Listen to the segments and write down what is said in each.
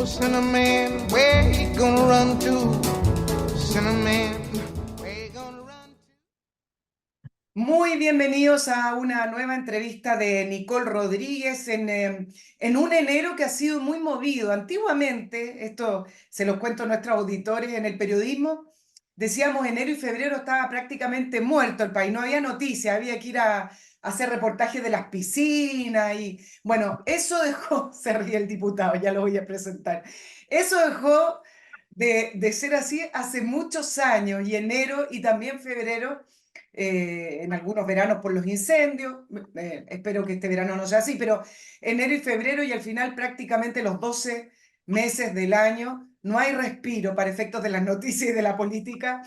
Cinnamon, where you gonna run to? Cinnamon, where you gonna run to? Muy bienvenidos a una nueva entrevista de Nicole Rodríguez en un enero que ha sido muy movido. Antiguamente, esto se los cuento a nuestros auditores en el periodismo, decíamos enero y febrero estaba prácticamente muerto el país, no había noticias, había que ir a hacer reportajes de las piscinas y bueno, eso dejó, se ríe el diputado, ya lo voy a presentar, eso dejó de ser así hace muchos años y enero y también febrero en algunos veranos por los incendios, espero que este verano no sea así, pero enero y febrero y al final prácticamente los 12 meses del año, no hay respiro para efectos de las noticias y de la política.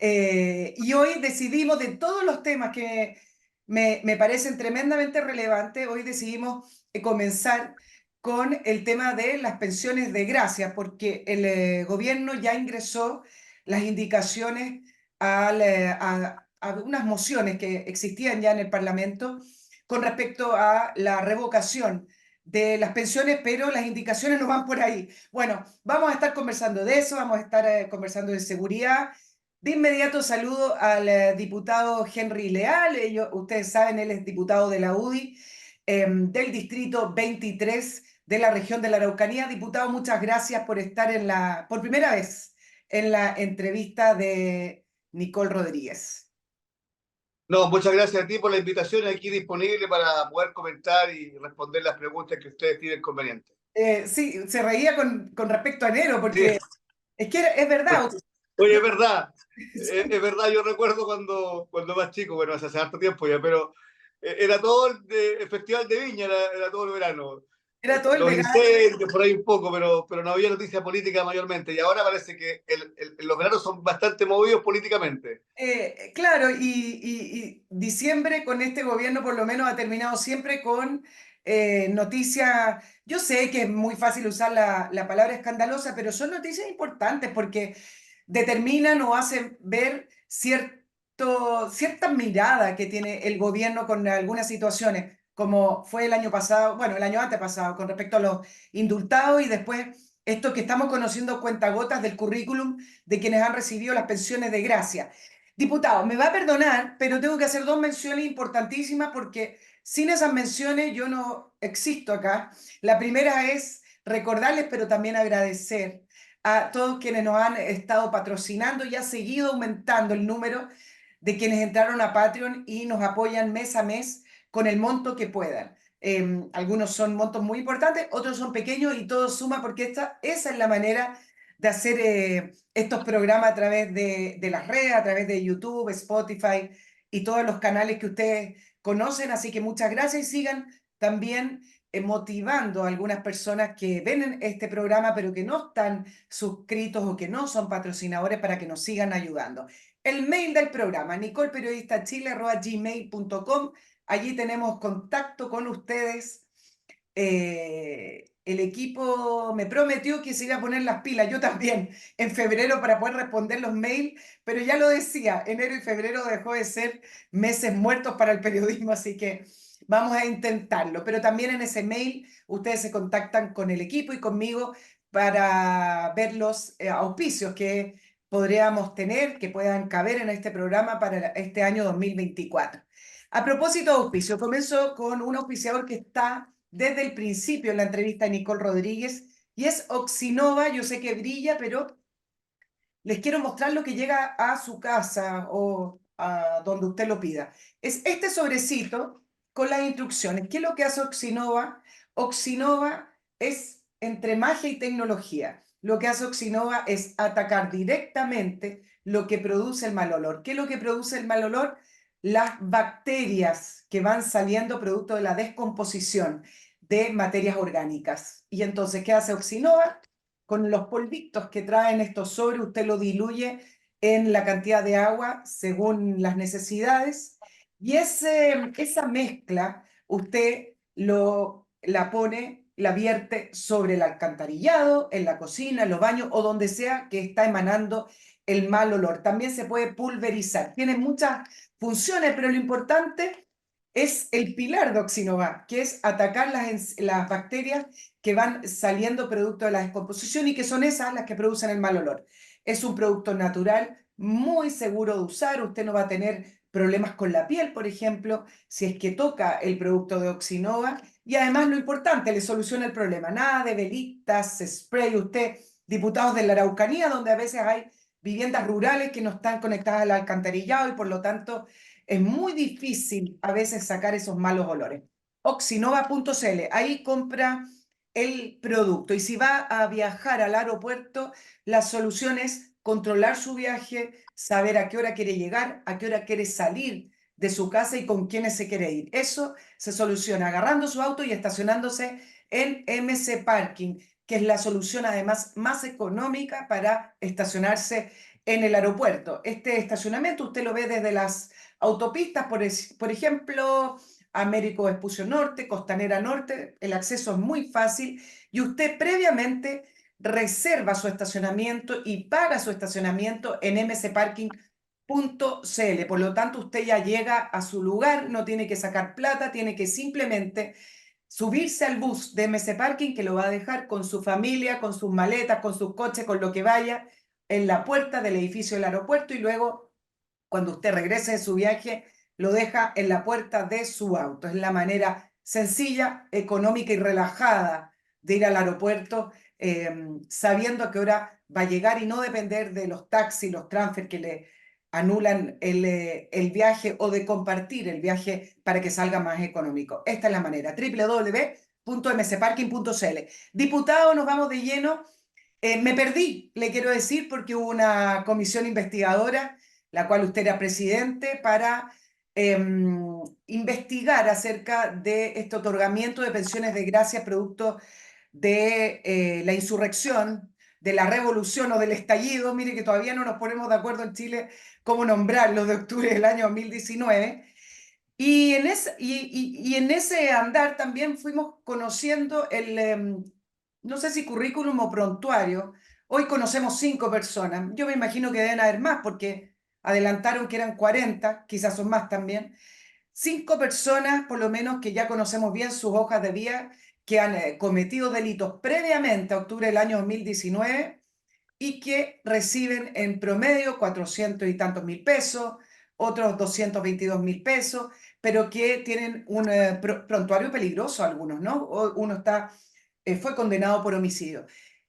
Y hoy decidimos de todos los temas que me parecen tremendamente relevantes, hoy decidimos comenzar con el tema de las pensiones de gracia, porque el gobierno ya ingresó las indicaciones a unas mociones que existían ya en el Parlamento con respecto a la revocación de las pensiones, pero las indicaciones no van por ahí. Bueno, vamos a estar conversando de eso, vamos a estar conversando de seguridad. De inmediato saludo al diputado Henry Leal, ustedes saben, él es diputado de la UDI, del distrito 23 de la región de la Araucanía. Diputado, muchas gracias por estar por primera vez en la entrevista de Nicole Rodríguez. No, muchas gracias a ti por la invitación, aquí disponible para poder comentar y responder las preguntas que ustedes tienen convenientes. Sí, se reía con respecto a enero, Sí. porque es que es verdad. Oye, es verdad, yo recuerdo cuando más chico, bueno, hace harto tiempo ya, pero era todo el Festival de Viña, era todo el verano. Era todo el Los verano. incendios, por ahí un poco, pero no había noticia política mayormente. Y ahora parece que los veranos son bastante movidos políticamente. Claro, y diciembre con este gobierno por lo menos ha terminado siempre con noticias. Yo sé que es muy fácil usar la palabra escandalosa, pero son noticias importantes porque determinan o hacen ver cierta mirada que tiene el gobierno con algunas situaciones, como fue el año pasado, bueno, el año antepasado, con respecto a los indultados y después esto que estamos conociendo cuentagotas del currículum de quienes han recibido las pensiones de gracia. Diputado, me va a perdonar, pero tengo que hacer dos menciones importantísimas porque sin esas menciones yo no existo acá. La primera es recordarles, pero también agradecer a todos quienes nos han estado patrocinando y ha seguido aumentando el número de quienes entraron a Patreon y nos apoyan mes a mes con el monto que puedan. Algunos son montos muy importantes, otros son pequeños y todo suma porque esa es la manera de hacer estos programas a través de las redes, a través de YouTube, Spotify y todos los canales que ustedes conocen. Así que muchas gracias y sigan también motivando a algunas personas que ven este programa pero que no están suscritos o que no son patrocinadores para que nos sigan ayudando. El mail del programa, nicolperiodistachile@gmail.com. Allí tenemos contacto con ustedes. El equipo me prometió que se iba a poner las pilas, yo también, en febrero para poder responder los mails, pero ya lo decía, enero y febrero dejó de ser meses muertos para el periodismo, así que vamos a intentarlo. Pero también en ese mail ustedes se contactan con el equipo y conmigo para ver los auspicios que podríamos tener, que puedan caber en este programa para este año 2024. A propósito de auspicio, comienzo con un auspiciador que está desde el principio en la entrevista de Nicole Rodríguez y es Oxinova. Yo sé que brilla, pero les quiero mostrar lo que llega a su casa o a donde usted lo pida. Es este sobrecito con las instrucciones. ¿Qué es lo que hace Oxinova? Oxinova es entre magia y tecnología. Lo que hace Oxinova es atacar directamente lo que produce el mal olor. ¿Qué es lo que produce el mal olor? Las bacterias que van saliendo producto de la descomposición de materias orgánicas. Y entonces, ¿qué hace Oxinova? Con los polvitos que traen estos sobres, usted lo diluye en la cantidad de agua según las necesidades y esa mezcla usted la pone, la vierte sobre el alcantarillado, en la cocina, en los baños o donde sea que está emanando el mal olor. También se puede pulverizar. Tiene muchas funciones, pero lo importante es el pilar de Oxinova, que es atacar las bacterias que van saliendo producto de la descomposición y que son esas las que producen el mal olor. Es un producto natural, muy seguro de usar, usted no va a tener problemas con la piel, por ejemplo, si es que toca el producto de Oxinova, y además lo importante, le soluciona el problema, nada de velitas, spray, usted, diputados de la Araucanía, donde a veces hay viviendas rurales que no están conectadas al alcantarillado y por lo tanto es muy difícil a veces sacar esos malos olores. Oxinova.cl, ahí compra el producto. Y si va a viajar al aeropuerto, la solución es controlar su viaje, saber a qué hora quiere llegar, a qué hora quiere salir de su casa y con quiénes se quiere ir. Eso se soluciona agarrando su auto y estacionándose en MC Parking, que es la solución además más económica para estacionarse en el aeropuerto. Este estacionamiento usted lo ve desde las autopistas, por ejemplo, Américo Vespucio Norte, Costanera Norte, el acceso es muy fácil y usted previamente reserva su estacionamiento y paga su estacionamiento en mcparking.cl. Por lo tanto, usted ya llega a su lugar, no tiene que sacar plata, tiene que simplemente subirse al bus de MC Parking que lo va a dejar con su familia, con sus maletas, con sus coches, con lo que vaya en la puerta del edificio del aeropuerto y luego cuando usted regrese de su viaje, lo deja en la puerta de su auto. Es la manera sencilla, económica y relajada de ir al aeropuerto, sabiendo a qué hora va a llegar y no depender de los taxis, los transfer que le anulan el viaje o de compartir el viaje para que salga más económico. Esta es la manera, www.mcparking.cl. Diputado, nos vamos de lleno. Me perdí, le quiero decir, porque hubo una comisión investigadora, la cual usted era presidente, para investigar acerca de este otorgamiento de pensiones de gracia producto de la insurrección, de la revolución o del estallido. Mire que todavía no nos ponemos de acuerdo en Chile cómo nombrarlo, de octubre del año 2019. Y en ese andar también fuimos conociendo no sé si currículum o prontuario. Hoy conocemos 5 personas. Yo me imagino que deben haber más porque adelantaron que eran 40, quizás son más también. 5 personas, por lo menos, que ya conocemos bien sus hojas de vida, que han cometido delitos previamente a octubre del año 2019 y que reciben en promedio 400 y tantos mil pesos, otros 222.000 pesos, pero que tienen un prontuario peligroso algunos, ¿no? Uno fue condenado por homicidio.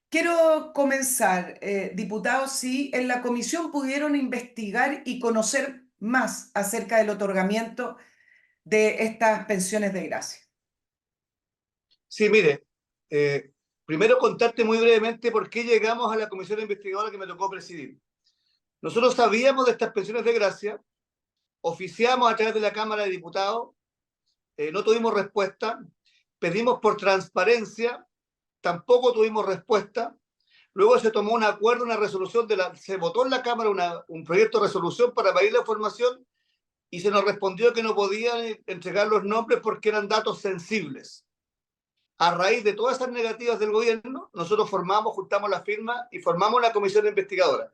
Quiero comenzar, diputados, si en la comisión pudieron investigar y conocer más acerca del otorgamiento de estas pensiones de gracia. Sí, mire, primero contarte muy brevemente por qué llegamos a la comisión investigadora que me tocó presidir. Nosotros sabíamos de estas pensiones de gracia, oficiamos a través de la Cámara de Diputados, no tuvimos respuesta, pedimos por transparencia, tampoco tuvimos respuesta. Luego se tomó un acuerdo, una resolución, se votó en la Cámara un proyecto de resolución para pedir la información y se nos respondió que no podían entregar los nombres porque eran datos sensibles. A raíz de todas esas negativas del gobierno, nosotros juntamos la firma y formamos una comisión investigadora,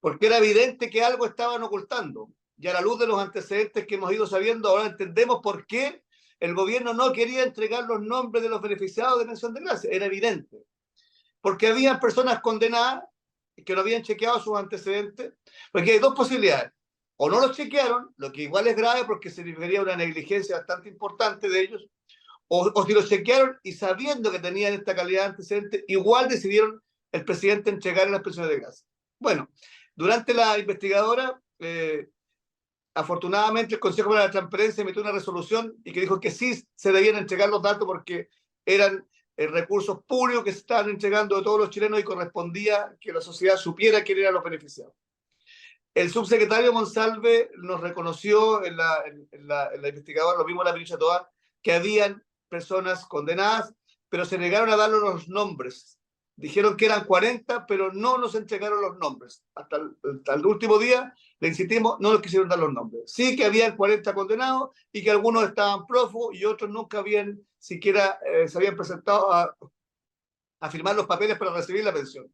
porque era evidente que algo estaban ocultando. Y a la luz de los antecedentes que hemos ido sabiendo, ahora entendemos por qué el gobierno no quería entregar los nombres de los beneficiados de pensión de gracia. Era evidente. Porque había personas condenadas que no habían chequeado sus antecedentes, porque hay dos posibilidades. O no los chequearon, lo que igual es grave porque se refería a una negligencia bastante importante de ellos, o si los chequearon y sabiendo que tenían esta calidad de antecedentes, igual decidieron el presidente entregar las pensiones de gracia. Bueno, durante la investigadora, afortunadamente el Consejo para la Transparencia emitió una resolución y que dijo que sí se debían entregar los datos porque eran recursos públicos que se estaban entregando de todos los chilenos y correspondía que la sociedad supiera quién eran los beneficiados. El subsecretario Monsalve nos reconoció en la investigadora, lo mismo la ministra Toá, que habían personas condenadas, pero se negaron a darnos los nombres. Dijeron que eran 40, pero no nos entregaron los nombres. Hasta el último día le insistimos, no nos quisieron dar los nombres. Sí que habían 40 condenados y que algunos estaban prófugos y otros nunca habían siquiera se habían presentado a firmar los papeles para recibir la pensión.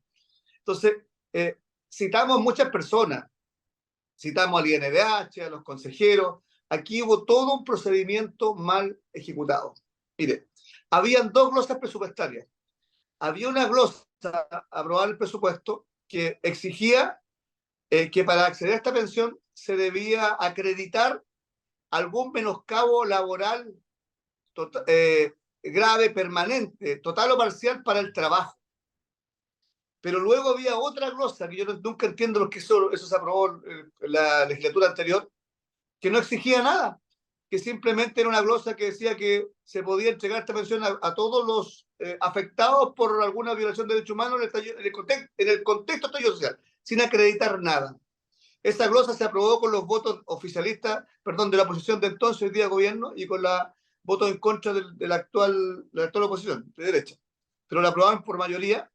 Entonces, citamos muchas personas, citamos al INDH, a los consejeros, aquí hubo todo un procedimiento mal ejecutado. Mire, habían dos glosas presupuestarias. Había una glosa a aprobar el presupuesto que exigía que para acceder a esta pensión se debía acreditar algún menoscabo laboral grave, permanente, total o parcial para el trabajo. Pero luego había otra glosa que yo nunca entiendo lo que eso se aprobó en la legislatura anterior, que no exigía nada, que simplemente era una glosa que decía que se podía entregar esta pensión a todos los afectados por alguna violación de derechos humanos en el contexto estallido social, sin acreditar nada. Esa glosa se aprobó con los votos oficialistas, perdón, de la oposición de entonces, hoy día gobierno, y con los votos en contra de la actual oposición, de derecha. Pero la aprobaron por mayoría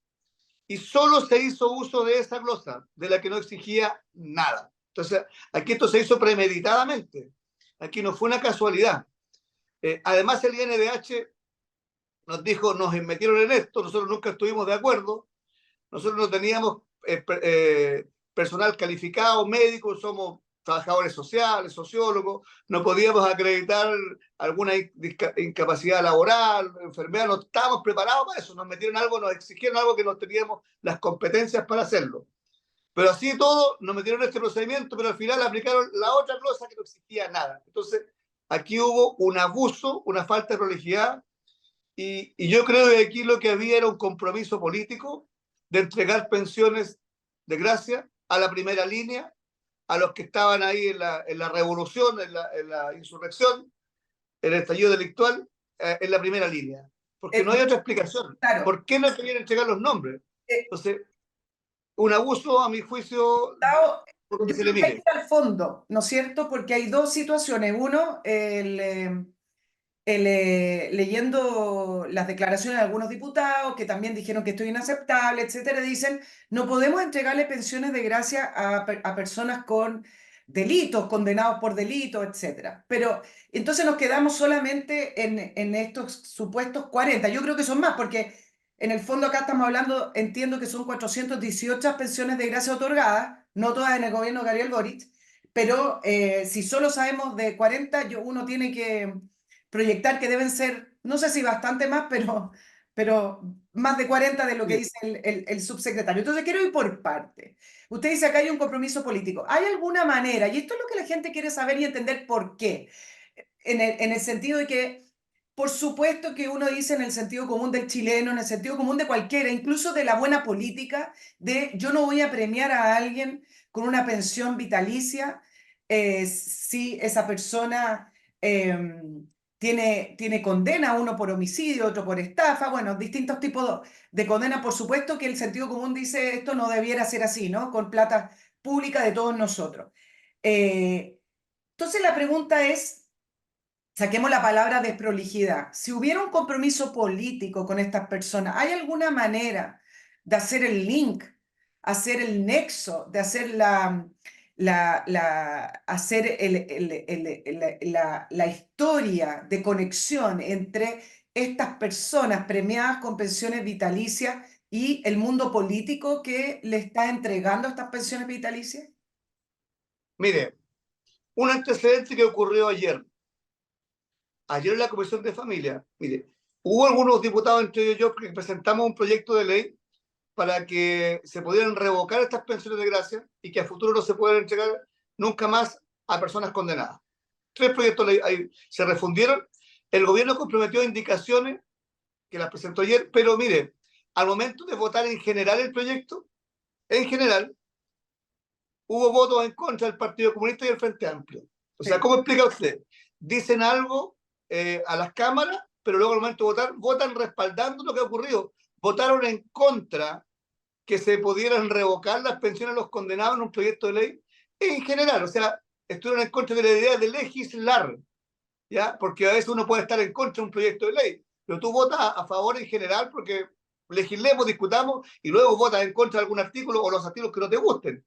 y solo se hizo uso de esa glosa, de la que no exigía nada. Entonces, aquí esto se hizo premeditadamente. Aquí no fue una casualidad. Además, el INDH nos dijo, nos metieron en esto, nosotros nunca estuvimos de acuerdo, nosotros no teníamos personal calificado, médicos, somos trabajadores sociales, sociólogos, no podíamos acreditar alguna incapacidad laboral, enfermedad, no estábamos preparados para eso, nos metieron algo, nos exigieron algo que no teníamos las competencias para hacerlo. Pero así todo, nos metieron en este procedimiento, pero al final aplicaron la otra glosa que no exigía nada. Entonces, aquí hubo un abuso, una falta de prolijidad, y yo creo que aquí lo que había era un compromiso político de entregar pensiones de gracia a la primera línea, a los que estaban ahí en la revolución, en la insurrección, en el estallido delictual, en la primera línea. Porque no hay otra explicación. Claro. ¿Por qué no querían entregar los nombres? Eh, Entonces, un abuso, a mi juicio, Gustavo, por donde yo se le creo que hay que mire. ir al fondo, ¿no es cierto? Porque hay dos situaciones. Uno, leyendo las declaraciones de algunos diputados que también dijeron que esto es inaceptable, etcétera, dicen, no podemos entregarle pensiones de gracia a personas con delitos, condenados por delitos, etcétera. Pero entonces nos quedamos solamente en estos supuestos 40. Yo creo que son más, porque en el fondo acá estamos hablando, entiendo que son 418 pensiones de gracia otorgadas, no todas en el gobierno de Gabriel Boric, pero si solo sabemos de 40, uno tiene que proyectar que deben ser, no sé si bastante más, pero más de 40 de lo que Sí. dice el subsecretario. Entonces quiero ir por parte. Usted dice acá hay un compromiso político. ¿Hay alguna manera? Y esto es lo que la gente quiere saber y entender por qué. En el sentido de que, por supuesto que uno dice en el sentido común del chileno, en el sentido común de cualquiera, incluso de la buena política, de yo no voy a premiar a alguien con una pensión vitalicia si esa persona tiene condena, uno por homicidio, otro por estafa, bueno, distintos tipos de condena. Por supuesto que el sentido común dice esto no debiera ser así, ¿no? Con plata pública de todos nosotros. Entonces la pregunta es, saquemos la palabra desprolijidad. Si hubiera un compromiso político con estas personas, ¿hay alguna manera de hacer el link, hacer el nexo, de hacer hacer la historia de conexión entre estas personas premiadas con pensiones vitalicias y el mundo político que le está entregando estas pensiones vitalicias? Mire, un antecedente que ocurrió ayer. Ayer en la Comisión de Familia, mire, hubo algunos diputados, entre ellos yo, que presentamos un proyecto de ley para que se pudieran revocar estas pensiones de gracia y que a futuro no se puedan entregar nunca más a personas condenadas. 3 proyectos de ley se refundieron. El gobierno comprometió indicaciones que las presentó ayer, pero mire, al momento de votar en general el proyecto, en general, hubo votos en contra del Partido Comunista y del Frente Amplio. O sea, Sí. ¿cómo explica usted? Dicen algo a las cámaras, pero luego al momento de votar, votan respaldando lo que ha ocurrido. Votaron en contra que se pudieran revocar las pensiones a los condenados en un proyecto de ley en general. O sea, estuvieron en contra de la idea de legislar, ¿ya? Porque a veces uno puede estar en contra de un proyecto de ley, pero tú votas a favor en general porque legislemos, discutamos y luego votas en contra de algún artículo o los artículos que no te gusten.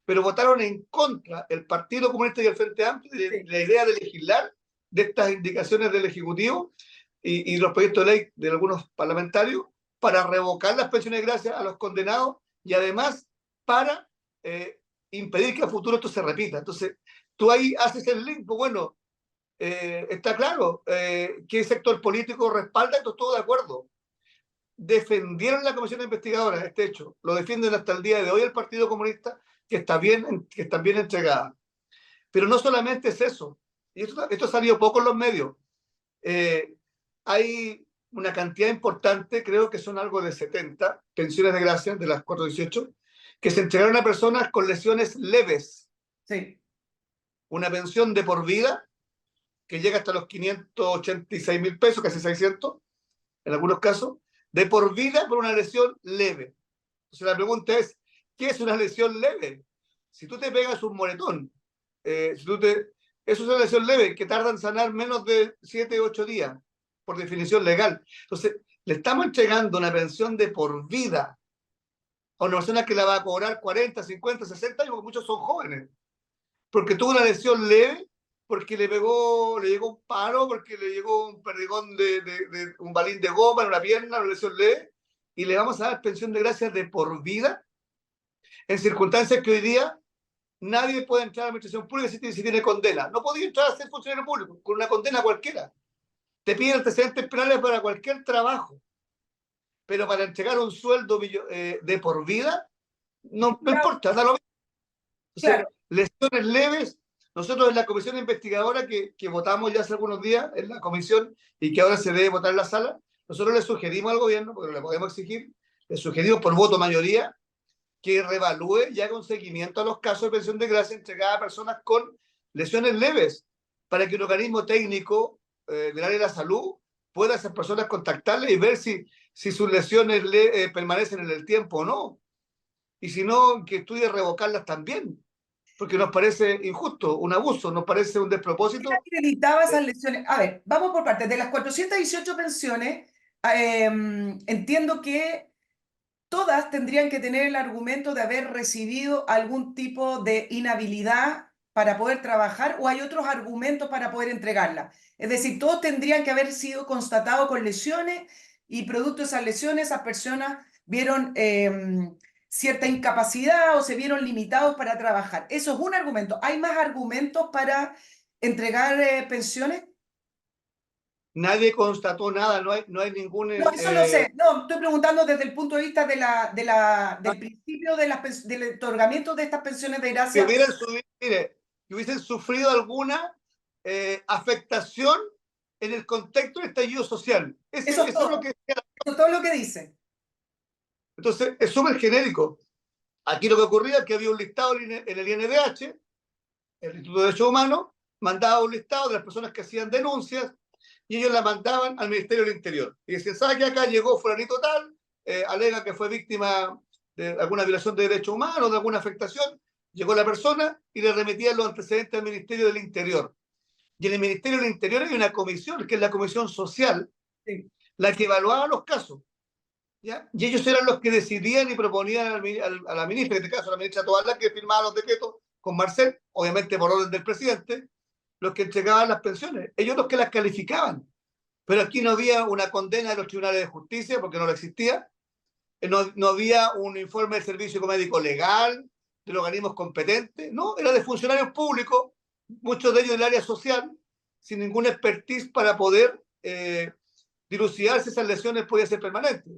Pero votaron en contra el Partido Comunista y el Frente Amplio de la idea de legislar, de estas indicaciones del Ejecutivo y los proyectos de ley de algunos parlamentarios para revocar las pensiones de gracia a los condenados y además para impedir que a futuro esto se repita. Entonces, tú ahí haces el link, pues bueno, está claro qué sector político respalda, esto estuvo de acuerdo. Defendieron la comisión investigadora este hecho, lo defienden hasta el día de hoy el Partido Comunista, que está bien entregada. Pero no solamente es eso, y esto ha salido poco en los medios. Hay una cantidad importante, creo que son algo de 70 pensiones de gracia de las 418, que se entregaron a personas con lesiones leves. Sí. Una pensión de por vida que llega hasta los 586.000 pesos, casi 600, en algunos casos, de por vida por una lesión leve. Entonces la pregunta es, ¿qué es una lesión leve? Si tú te pegas un moretón, eso es una lesión leve que tarda en sanar menos de 7 u 8 días, por definición legal. Entonces, le estamos entregando una pensión de por vida a una persona que la va a cobrar 40, 50, 60 años, porque muchos son jóvenes, porque tuvo una lesión leve, porque le llegó un paro, porque le llegó un perdigón de un balín de goma en una pierna, una lesión leve, y le vamos a dar pensión de gracia de por vida, en circunstancias que hoy día nadie puede entrar a la administración pública si tiene condena. No podía entrar a ser funcionario público con una condena cualquiera. Te piden antecedentes penales para cualquier trabajo, pero para entregar un sueldo de por vida, no importa, da lo mismo. Entonces, Claro. lesiones leves, nosotros en la comisión investigadora que votamos ya hace algunos días en la comisión y que ahora se debe votar en la sala, nosotros le sugerimos al gobierno, porque le podemos exigir, le sugerimos por voto mayoría que revalúe y haga un seguimiento a los casos de pensión de gracia entregada a personas con lesiones leves, para que un organismo técnico del área de la salud pueda a esas personas contactarles y ver si sus lesiones permanecen en el tiempo o no. Y si no, que estudie revocarlas también, porque nos parece injusto, un abuso, nos parece un despropósito. ¿Quién acreditaba esas lesiones? A ver, vamos por partes. De las 418 pensiones, entiendo que todas tendrían que tener el argumento de haber recibido algún tipo de inhabilidad para poder trabajar, o hay otros argumentos para poder entregarla. Es decir, todos tendrían que haber sido constatados con lesiones, y producto de esas lesiones, esas personas vieron cierta incapacidad o se vieron limitados para trabajar. Eso es un argumento. ¿Hay más argumentos para entregar pensiones? Nadie constató nada, no hay ningún... No, eso lo sé. No, estoy preguntando desde el punto de vista del principio del otorgamiento de estas pensiones de que gracia. hubieran subido, mire, que hubiesen sufrido alguna afectación en el contexto del estallido social. Eso es Eso es lo todo. que... Eso es todo lo que dice. Entonces, es súper genérico. Aquí lo que ocurría es que había un listado en el INDH, el Instituto de Derechos Humanos, mandaba un listado de las personas que hacían denuncias y ellos la mandaban al Ministerio del Interior. Y decían, ¿sabe que acá llegó fulanito tal? Alega que fue víctima de alguna violación de derechos humanos, de alguna afectación. Llegó la persona y le remitían los antecedentes al Ministerio del Interior. Y en el Ministerio del Interior hay una comisión, que es la Comisión Social, Sí. la que evaluaba los casos. ¿Ya? Y ellos eran los que decidían y proponían a la ministra, en este caso a la ministra Tobalá, que firmaba los decretos con Marcel, obviamente por orden del presidente, los que entregaban las pensiones, ellos los que las calificaban. Pero aquí no había una condena de los tribunales de justicia, porque no lo existía, no había un informe del servicio médico legal, de los organismos competentes, no, era de funcionarios públicos, muchos de ellos del área social, sin ninguna expertise para poder dilucidar si esas lesiones podían ser permanentes.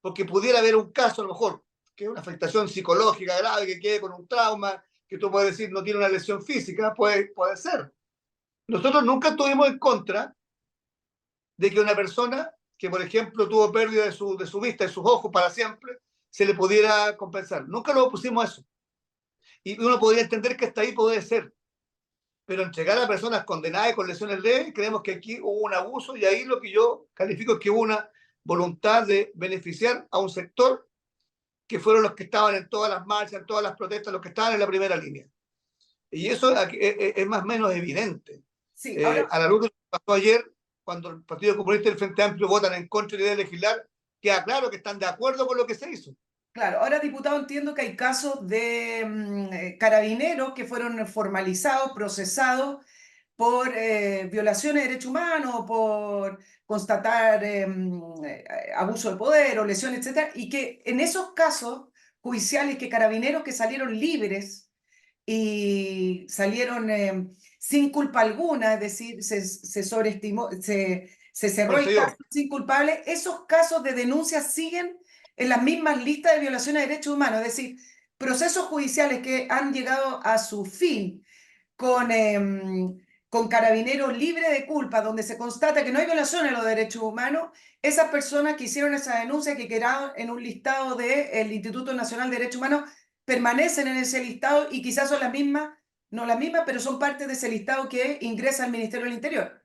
Porque pudiera haber un caso, a lo mejor, que es una afectación psicológica grave, que quede con un trauma, que tú puedes decir no tiene una lesión física, puede ser. Nosotros nunca estuvimos en contra de que una persona que, por ejemplo, tuvo pérdida de su vista, de sus ojos para siempre, se le pudiera compensar. Nunca lo pusimos eso. Y uno podría entender que hasta ahí puede ser. Pero entregar a personas condenadas con lesiones leves, creemos que aquí hubo un abuso, y ahí lo que yo califico es que hubo una voluntad de beneficiar a un sector que fueron los que estaban en todas las marchas, en todas las protestas, los que estaban en la primera línea. Y eso es más o menos evidente. Sí, ahora, A la luz de lo que pasó ayer, cuando el Partido Comunista y el Frente Amplio votan en contra de la idea de legislar, queda claro que están de acuerdo con lo que se hizo. claro, ahora, diputado, entiendo que hay casos de carabineros que fueron formalizados, procesados por violaciones de derechos humanos, por constatar abuso de poder o lesión, etcétera, y que en esos casos judiciales, que carabineros que salieron libres y salieron sin culpa alguna, es decir, se sobreestimó, se cerró el Procedió. caso sin culpable, esos casos de denuncia siguen en las mismas listas de violaciones de derechos humanos, es decir, procesos judiciales que han llegado a su fin con Carabineros libre de culpa, donde se constata que no hay violación a los derechos humanos, esas personas que hicieron esa denuncia, que quedaron en un listado del Instituto Nacional de Derechos Humanos, permanecen en ese listado y quizás son las mismas, no las mismas, pero son parte de ese listado que ingresa al Ministerio del Interior.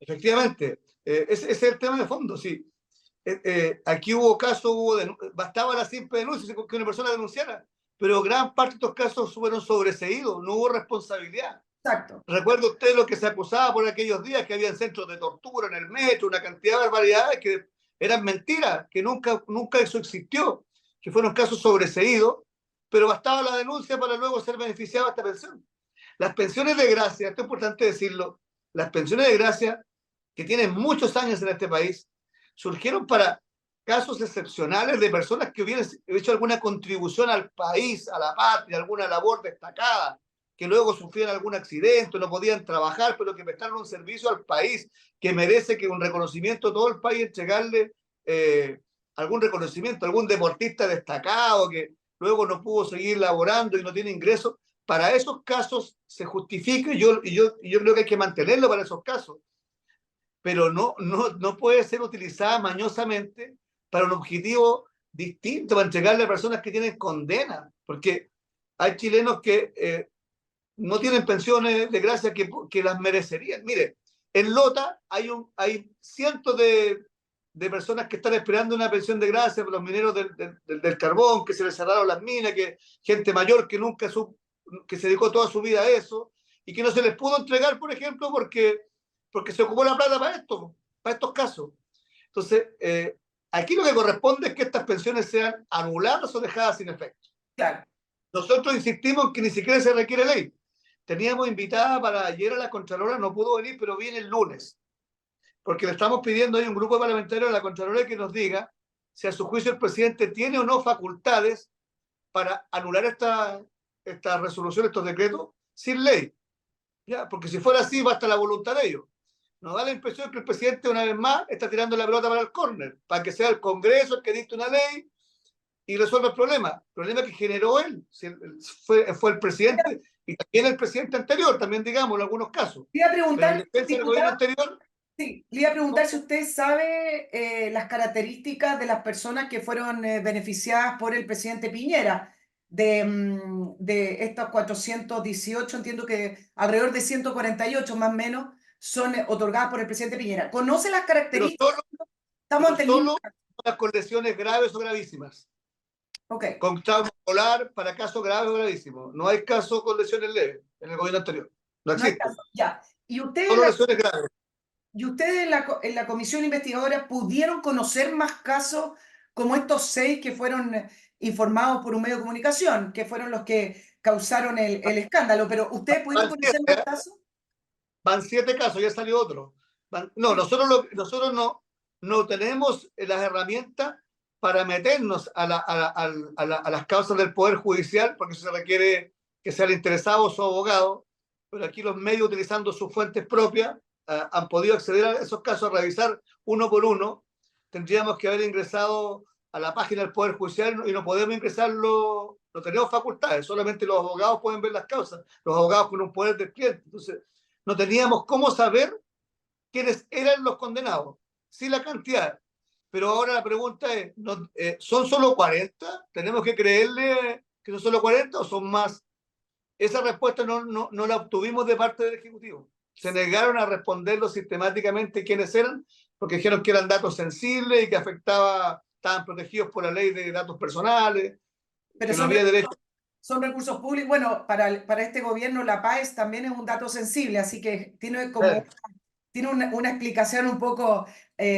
Efectivamente, ese es el tema de fondo, sí. Aquí hubo casos, bastaba la simple denuncia que una persona denunciara, pero gran parte de estos casos fueron sobreseídos, no hubo responsabilidad. Exacto. Recuerda usted lo que se acusaba por aquellos días, que habían centros de tortura en el metro, una cantidad de barbaridades que eran mentiras, que nunca eso existió, que fueron casos sobreseídos, pero bastaba la denuncia para luego ser beneficiado de esta pensión. Las pensiones de gracia, esto es importante decirlo, las pensiones de gracia, que tienen muchos años en este país, surgieron para casos excepcionales de personas que hubieran hecho alguna contribución al país, a la patria, alguna labor destacada, que luego sufrieron algún accidente, no podían trabajar, pero que prestaron un servicio al país, que merece que un reconocimiento todo el país, entregarle algún reconocimiento, algún deportista destacado que luego no pudo seguir laborando y no tiene ingresos. Para esos casos se justifica y yo creo que hay que mantenerlo para esos casos, pero no puede ser utilizada mañosamente para un objetivo distinto, para entregarle a personas que tienen condena, porque hay chilenos que no tienen pensiones de gracia que las merecerían. Mire, en Lota hay cientos de personas que están esperando una pensión de gracia por los mineros del carbón, que se les cerraron las minas, que gente mayor que se dedicó toda su vida a eso, y que no se les pudo entregar, por ejemplo, porque se ocupó la plata para estos casos. Entonces, aquí lo que corresponde es que estas pensiones sean anuladas o dejadas sin efecto. Claro. Nosotros insistimos en que ni siquiera se requiere ley. Teníamos invitada para ayer a la Contralora, no pudo venir, pero viene el lunes, porque le estamos pidiendo ahí un grupo parlamentario a la Contralora que nos diga si a su juicio el presidente tiene o no facultades para anular esta resolución, estos decretos, sin ley. ¿Ya? Porque si fuera así, basta la voluntad de ellos. Nos da la impresión que el presidente, una vez más, está tirando la pelota para el córner, para que sea el Congreso el que dicte una ley y resuelva el problema que generó él. Fue el presidente y también el presidente anterior, también digamos, en algunos casos. Le iba a Pero en preguntar, defensa del gobierno anterior. sí, le iba a preguntar si usted sabe las características de las personas que fueron beneficiadas por el presidente Piñera, de estos 418, entiendo que alrededor de 148 más o menos son otorgadas por el presidente Piñera. ¿Conoce las Pero características? solo, Estamos ante el mismo caso. con lesiones graves o gravísimas. Ok. Con trauma escolar para casos graves o gravísimos. No hay casos con lesiones leves en el gobierno anterior. No No hay existe. caso. Ya. ¿Y ustedes, Solo lesiones graves. en la comisión investigadora pudieron conocer más casos como estos 6 que fueron informados por un medio de comunicación, que fueron los que causaron el escándalo? Pero ¿ustedes pudieron conocer más casos? Van 7 casos, ya salió otro. No, nosotros no tenemos las herramientas para meternos a las causas del Poder Judicial, porque eso se requiere que sea el interesado o su abogado, pero aquí los medios, utilizando sus fuentes propias, han podido acceder a esos casos, a revisar uno por uno. Tendríamos que haber ingresado a la página del Poder Judicial y no podemos ingresarlo, no tenemos facultades, solamente los abogados pueden ver las causas, los abogados con un poder del cliente. Entonces, no teníamos cómo saber quiénes eran los condenados, sí la cantidad. Pero ahora la pregunta es, ¿son solo 40? ¿Tenemos que creerle que son solo 40 o son más? Esa respuesta no la obtuvimos de parte del Ejecutivo. Se negaron a responderlo sistemáticamente quiénes eran, porque dijeron que eran datos sensibles y que estaban protegidos por la ley de datos personales, Pero que no había derecho. son recursos públicos. Bueno, para este gobierno la PAES también es un dato sensible, así que tiene una explicación un poco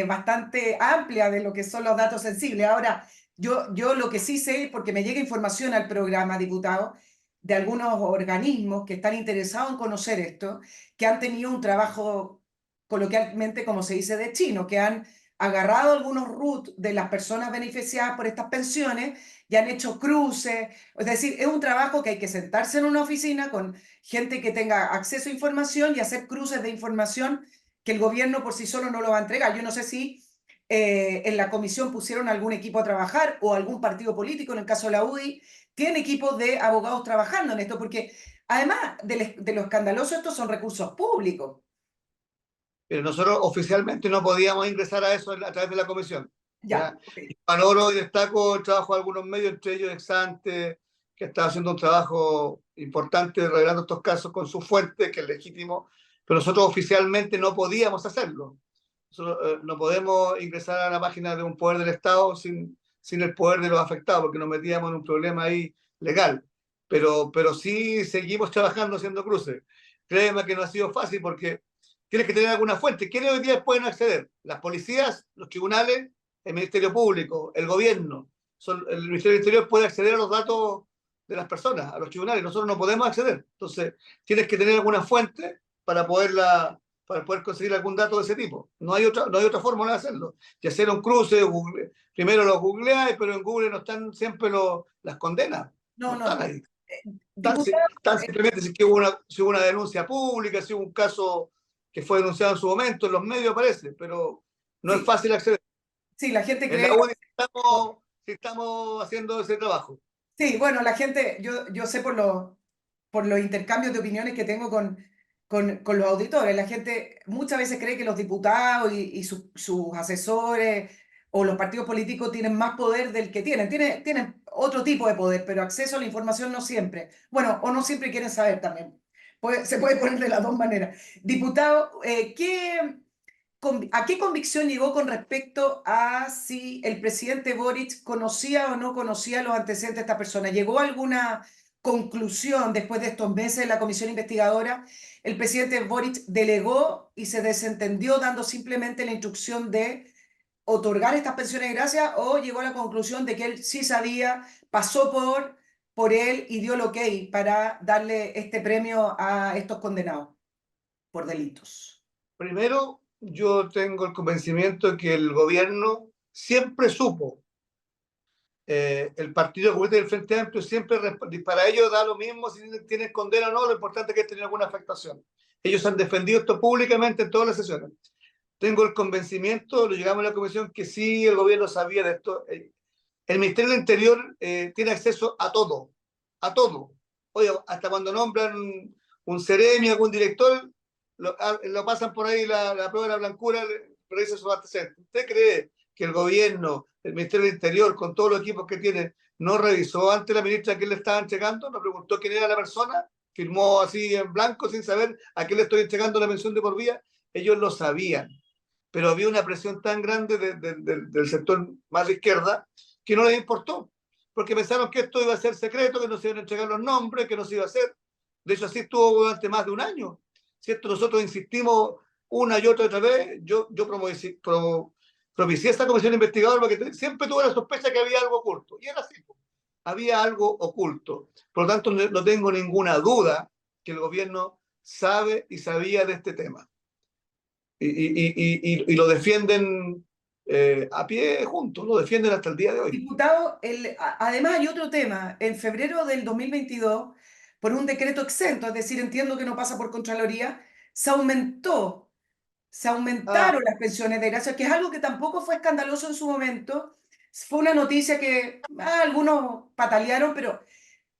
bastante amplia de lo que son los datos sensibles. Ahora, yo lo que sí sé, porque me llega información al programa, diputado, de algunos organismos que están interesados en conocer esto, que han tenido un trabajo, coloquialmente, como se dice, de chino, que han agarrado algunos RUT de las personas beneficiadas por estas pensiones y han hecho cruces. Es decir, es un trabajo que hay que sentarse en una oficina con gente que tenga acceso a información y hacer cruces de información que el gobierno por sí solo no lo va a entregar. Yo no sé si en la comisión pusieron algún equipo a trabajar o algún partido político, en el caso de la UDI, tiene equipos de abogados trabajando en esto, porque además de lo escandaloso, estos son recursos públicos. Pero nosotros oficialmente no podíamos ingresar a eso a través de la comisión. Ya, ¿Ya? ok. Valoro y destaco el trabajo de algunos medios, entre ellos Exante, que está haciendo un trabajo importante revelando estos casos con su fuente, que es legítimo, pero nosotros oficialmente no podíamos hacerlo. Nosotros, no podemos ingresar a la página de un poder del Estado sin el poder de los afectados, porque nos metíamos en un problema ahí legal. Pero sí seguimos trabajando haciendo cruces. Créeme que no ha sido fácil porque tienes que tener alguna fuente. ¿Quiénes hoy día pueden acceder? Las policías, los tribunales, el Ministerio Público, el gobierno. El Ministerio del Interior puede acceder a los datos de las personas, a los tribunales. Nosotros no podemos acceder. Entonces, tienes que tener alguna fuente para poder conseguir algún dato de ese tipo. No hay otra fórmula de hacerlo. Y hacer un cruce, Google, primero los googleáis, pero en Google no están siempre las condenas. No, No no, están no. ahí. Diputado, Tan simplemente si hubo una denuncia pública, si hubo un caso que fue denunciado en su momento, en los medios aparece, pero no es sí, fácil acceder. sí, la gente En la cree. UDI sí estamos haciendo ese trabajo. Sí, bueno, la gente, yo sé por los intercambios de opiniones que tengo con los auditores, la gente muchas veces cree que los diputados y sus asesores o los partidos políticos tienen más poder del que tienen. Tienen otro tipo de poder, pero acceso a la información no siempre. Bueno, o no siempre quieren saber también. Se puede poner de las dos maneras. Diputado, ¿a qué convicción llegó con respecto a si el presidente Boric conocía o no conocía los antecedentes de esta persona? ¿Llegó a alguna conclusión después de estos meses de la comisión investigadora? ¿El presidente Boric delegó y se desentendió dando simplemente la instrucción de otorgar estas pensiones de gracia o llegó a la conclusión de que él sí sabía, pasó por él y dio el ok para darle este premio a estos condenados por delitos? Primero, yo tengo el convencimiento de que el gobierno siempre supo, el Partido Comunista del Frente Amplio siempre, para ellos da lo mismo si tienen condena o no, lo importante es que tienen alguna afectación. Ellos han defendido esto públicamente en todas las sesiones. Tengo el convencimiento, lo llegamos a la comisión, que sí el gobierno sabía de esto. El Ministerio del Interior tiene acceso a todo, a todo. Oye, hasta cuando nombran un seremi, algún director, lo pasan por ahí la prueba de la blancura, revisa sus antecedentes. ¿Usted cree que el gobierno, el Ministerio del Interior, con todos los equipos que tiene, no revisó ante la ministra a quién le estaba entregando? ¿No preguntó quién era la persona? Firmó así en blanco sin saber a quién le estoy entregando la pensión de por vida. Ellos lo sabían, pero había una presión tan grande del sector más de izquierda que no les importó, porque pensaron que esto iba a ser secreto, que no se iban a entregar los nombres, que no se iba a hacer. De hecho, así estuvo durante más de un año. Si esto nosotros insistimos una y otra vez, yo propicié esta comisión investigadora porque siempre tuve la sospecha que había algo oculto. Y era así, había algo oculto. Por lo tanto, no tengo ninguna duda que el gobierno sabe y sabía de este tema. Y lo defienden a pie juntos, lo defienden hasta el día de hoy. Diputado, además hay otro tema. En febrero del 2022, por un decreto exento, es decir, entiendo que no pasa por Contraloría, se Ah, aumentaron las pensiones de gracia, que es algo que tampoco fue escandaloso en su momento. Fue una noticia que algunos patalearon, pero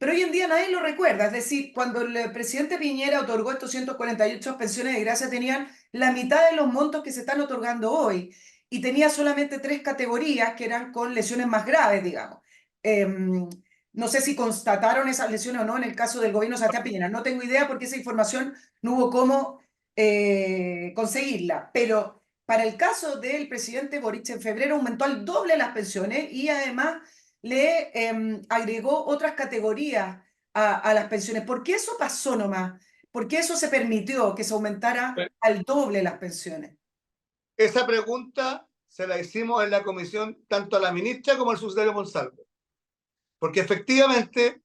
hoy en día nadie lo recuerda. Es decir, cuando el presidente Piñera otorgó estos 148 pensiones de gracia, tenían la mitad de los montos que se están otorgando hoy. Y tenía solamente 3 categorías que eran con lesiones más graves, digamos. No sé si constataron esas lesiones o no en el caso del gobierno de Sebastián Piñera. No tengo idea porque esa información no hubo cómo conseguirla. Pero para el caso del presidente Boric, en febrero aumentó al doble las pensiones y además le agregó otras categorías a las pensiones. ¿Por qué eso pasó nomás? ¿Por qué eso se permitió que se aumentara al doble las pensiones? esa pregunta se la hicimos en la comisión tanto a la ministra como al subsecretario Monsalve, porque efectivamente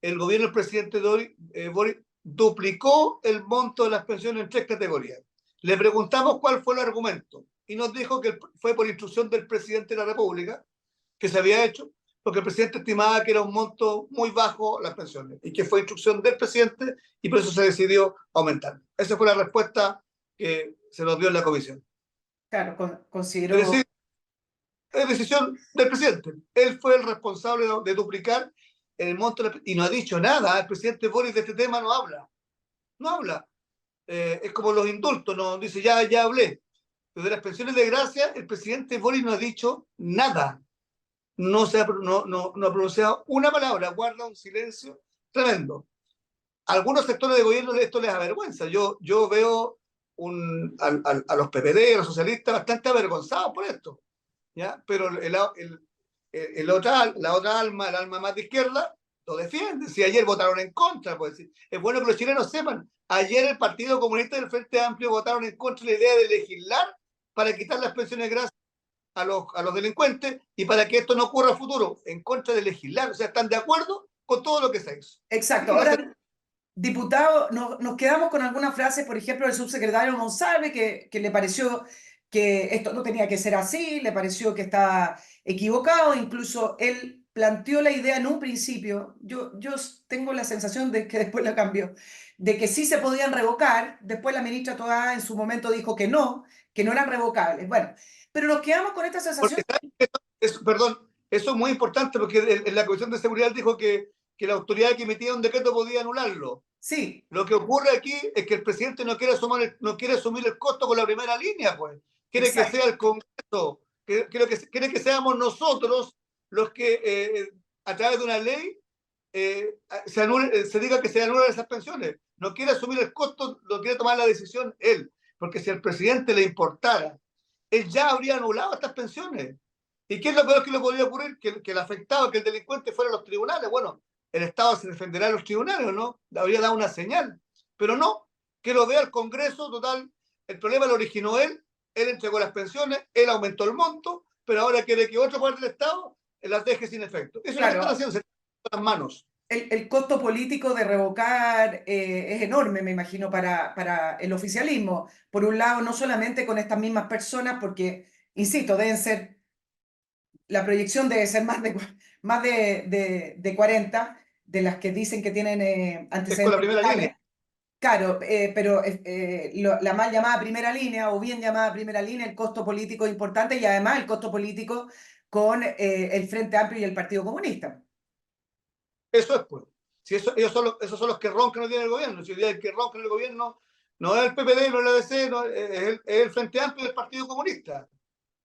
el gobierno del presidente Boric duplicó el monto de las pensiones en 3 categorías. Le preguntamos cuál fue el argumento. y nos dijo que fue por instrucción del presidente de la República que se había hecho, porque el presidente estimaba que era un monto muy bajo las pensiones y que fue instrucción del presidente y por eso se decidió aumentar. Esa fue la respuesta que se nos dio en la comisión. Claro, Es consideró. decir, es decisión del presidente. Él fue el responsable de duplicar el monto y no ha dicho nada. El presidente Boris de este tema no habla. No habla. Es como los indultos, no dice ya hablé. Pero de las pensiones de gracia, el presidente Boris no ha dicho nada. No ha pronunciado una palabra, guarda un silencio tremendo. A algunos sectores de gobierno esto les avergüenza. Yo veo a los PPD, a los socialistas, bastante avergonzados por esto, ¿ya? Pero la otra alma, el alma más de izquierda, lo defiende. Si ayer votaron en contra, pues es bueno que los chilenos sepan. Ayer el Partido Comunista del Frente Amplio votaron en contra de la idea de legislar para quitar las pensiones gracias a los delincuentes y para que esto no ocurra a futuro, en contra de legislar. O sea, están de acuerdo con todo lo que se hizo. Exacto. Ahora, diputado, nos quedamos con algunas frases, por ejemplo, del subsecretario Monsalve, que le pareció que esto no tenía que ser así, le pareció que estaba equivocado, incluso él planteó la idea en un principio, yo tengo la sensación de que después la cambió, de que sí se podían revocar, después la ministra Toá en su momento dijo que no eran revocables. Bueno, pero nos quedamos con esta sensación. Perdón, eso es muy importante porque en la Comisión de Seguridad dijo que la autoridad que emitía un decreto podía anularlo. Sí. Lo que ocurre aquí es que el presidente no quiere asumir el costo con la primera línea, pues. Quiere Exacto. Que sea el Congreso, quiere que seamos nosotros los que a través de una ley se diga que se anulan esas pensiones. No quiere asumir el costo, no quiere tomar la decisión él, porque si al presidente le importara, él ya habría anulado estas pensiones. ¿Y qué es lo peor que le podría ocurrir? Que el afectado, que el delincuente fuera a los tribunales. Bueno, el Estado se defenderá en los tribunales, ¿no? Habría dado una señal. Pero no, que lo vea el Congreso, total. El problema lo originó él entregó las pensiones, él aumentó el monto, pero ahora quiere que otra parte del Estado las deje sin efecto. Eso claro. Es lo que están haciendo, se las manos. El costo político de revocar es enorme, me imagino, para el oficialismo. Por un lado, no solamente con estas mismas personas, porque, insisto, la proyección debe ser más de 40, de las que dicen que tienen antecedentes. Es con la primera línea. Claro, pero la mal llamada primera línea, o bien llamada primera línea, el costo político es importante y además el costo político con el Frente Amplio y el Partido Comunista. Eso es, pues. Si esos son los que roncan en el gobierno. Si el que ronca en el gobierno no es el PPD, no es el ADC, no, es el Frente Amplio y el Partido Comunista.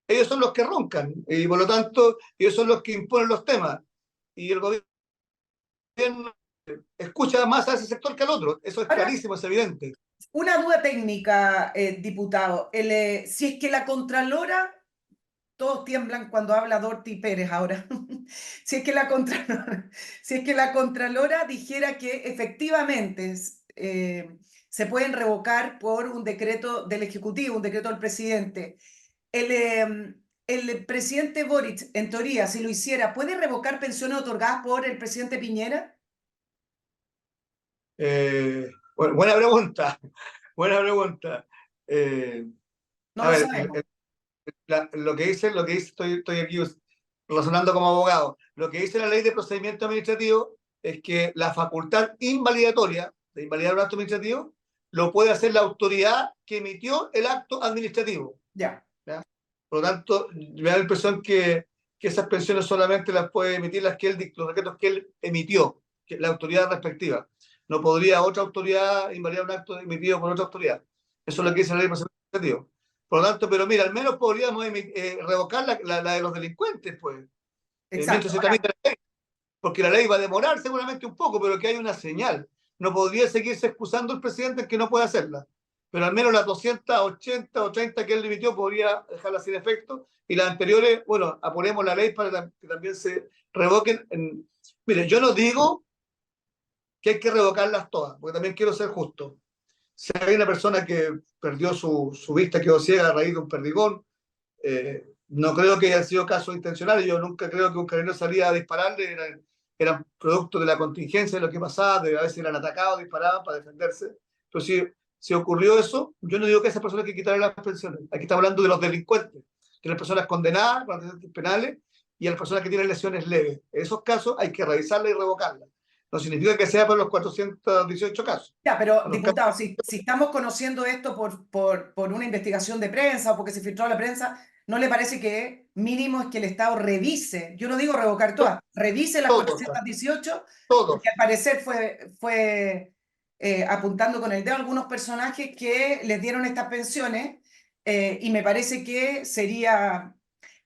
Ellos son los que roncan y por lo tanto ellos son los que imponen los temas. Y el gobierno escucha más a ese sector que al otro. Eso es clarísimo, es evidente. Una duda técnica, diputado. Si es que la Contralora, todos tiemblan cuando habla Dorothy Pérez ahora, si es que la Contralora dijera que efectivamente se pueden revocar por un decreto del Ejecutivo, un decreto del presidente, el presidente Boric, en teoría, si lo hiciera, ¿puede revocar pensiones otorgadas por el presidente Piñera? Bueno, buena pregunta. Buena pregunta. No lo sabemos. Lo que dice, estoy aquí razonando como abogado. Lo que dice la ley de procedimiento administrativo es que la facultad invalidatoria de invalidar un acto administrativo lo puede hacer la autoridad que emitió el acto administrativo. ¿Ya? Por lo tanto, me da la impresión que esas pensiones solamente las puede emitir los decretos que él emitió, la autoridad respectiva. No podría otra autoridad invalidar un acto emitido por otra autoridad. Eso es lo que dice la ley de procedimiento administrativo. Por lo tanto, pero mira, al menos podríamos revocar la de los delincuentes, pues. Mientras se tramita la ley. Porque la ley va a demorar seguramente un poco, pero que hay una señal. No podría seguirse excusando el presidente en que no puede hacerla. Pero al menos las 280 o 30 que él emitió podría dejarlas sin efecto. Y las anteriores, bueno, apuremos la ley para que también se revoquen. Miren, yo no digo que hay que revocarlas todas, porque también quiero ser justo. Si hay una persona que perdió su vista, quedó ciega a raíz de un perdigón, no creo que haya sido caso intencional. Yo nunca creo que un carabinero salía a dispararle, eran producto de la contingencia de lo que pasaba, de a veces eran atacados, disparaban para defenderse. Pero si si ocurrió eso, yo no digo que a esas personas hay que quitarle las pensiones. Aquí estamos hablando de los delincuentes, de las personas condenadas por antecedentes penales y a las personas que tienen lesiones leves. En esos casos hay que revisarla y revocarla. No significa que sea para los 418 casos. Ya, pero Los casos diputado, si estamos conociendo esto por una investigación de prensa o porque se filtró a la prensa, ¿no le parece que mínimo es que el Estado revise, yo no digo revocar todas, revise las todos, 418, todos. porque al parecer fue apuntando con el dedo a algunos personajes que les dieron estas pensiones y me parece que sería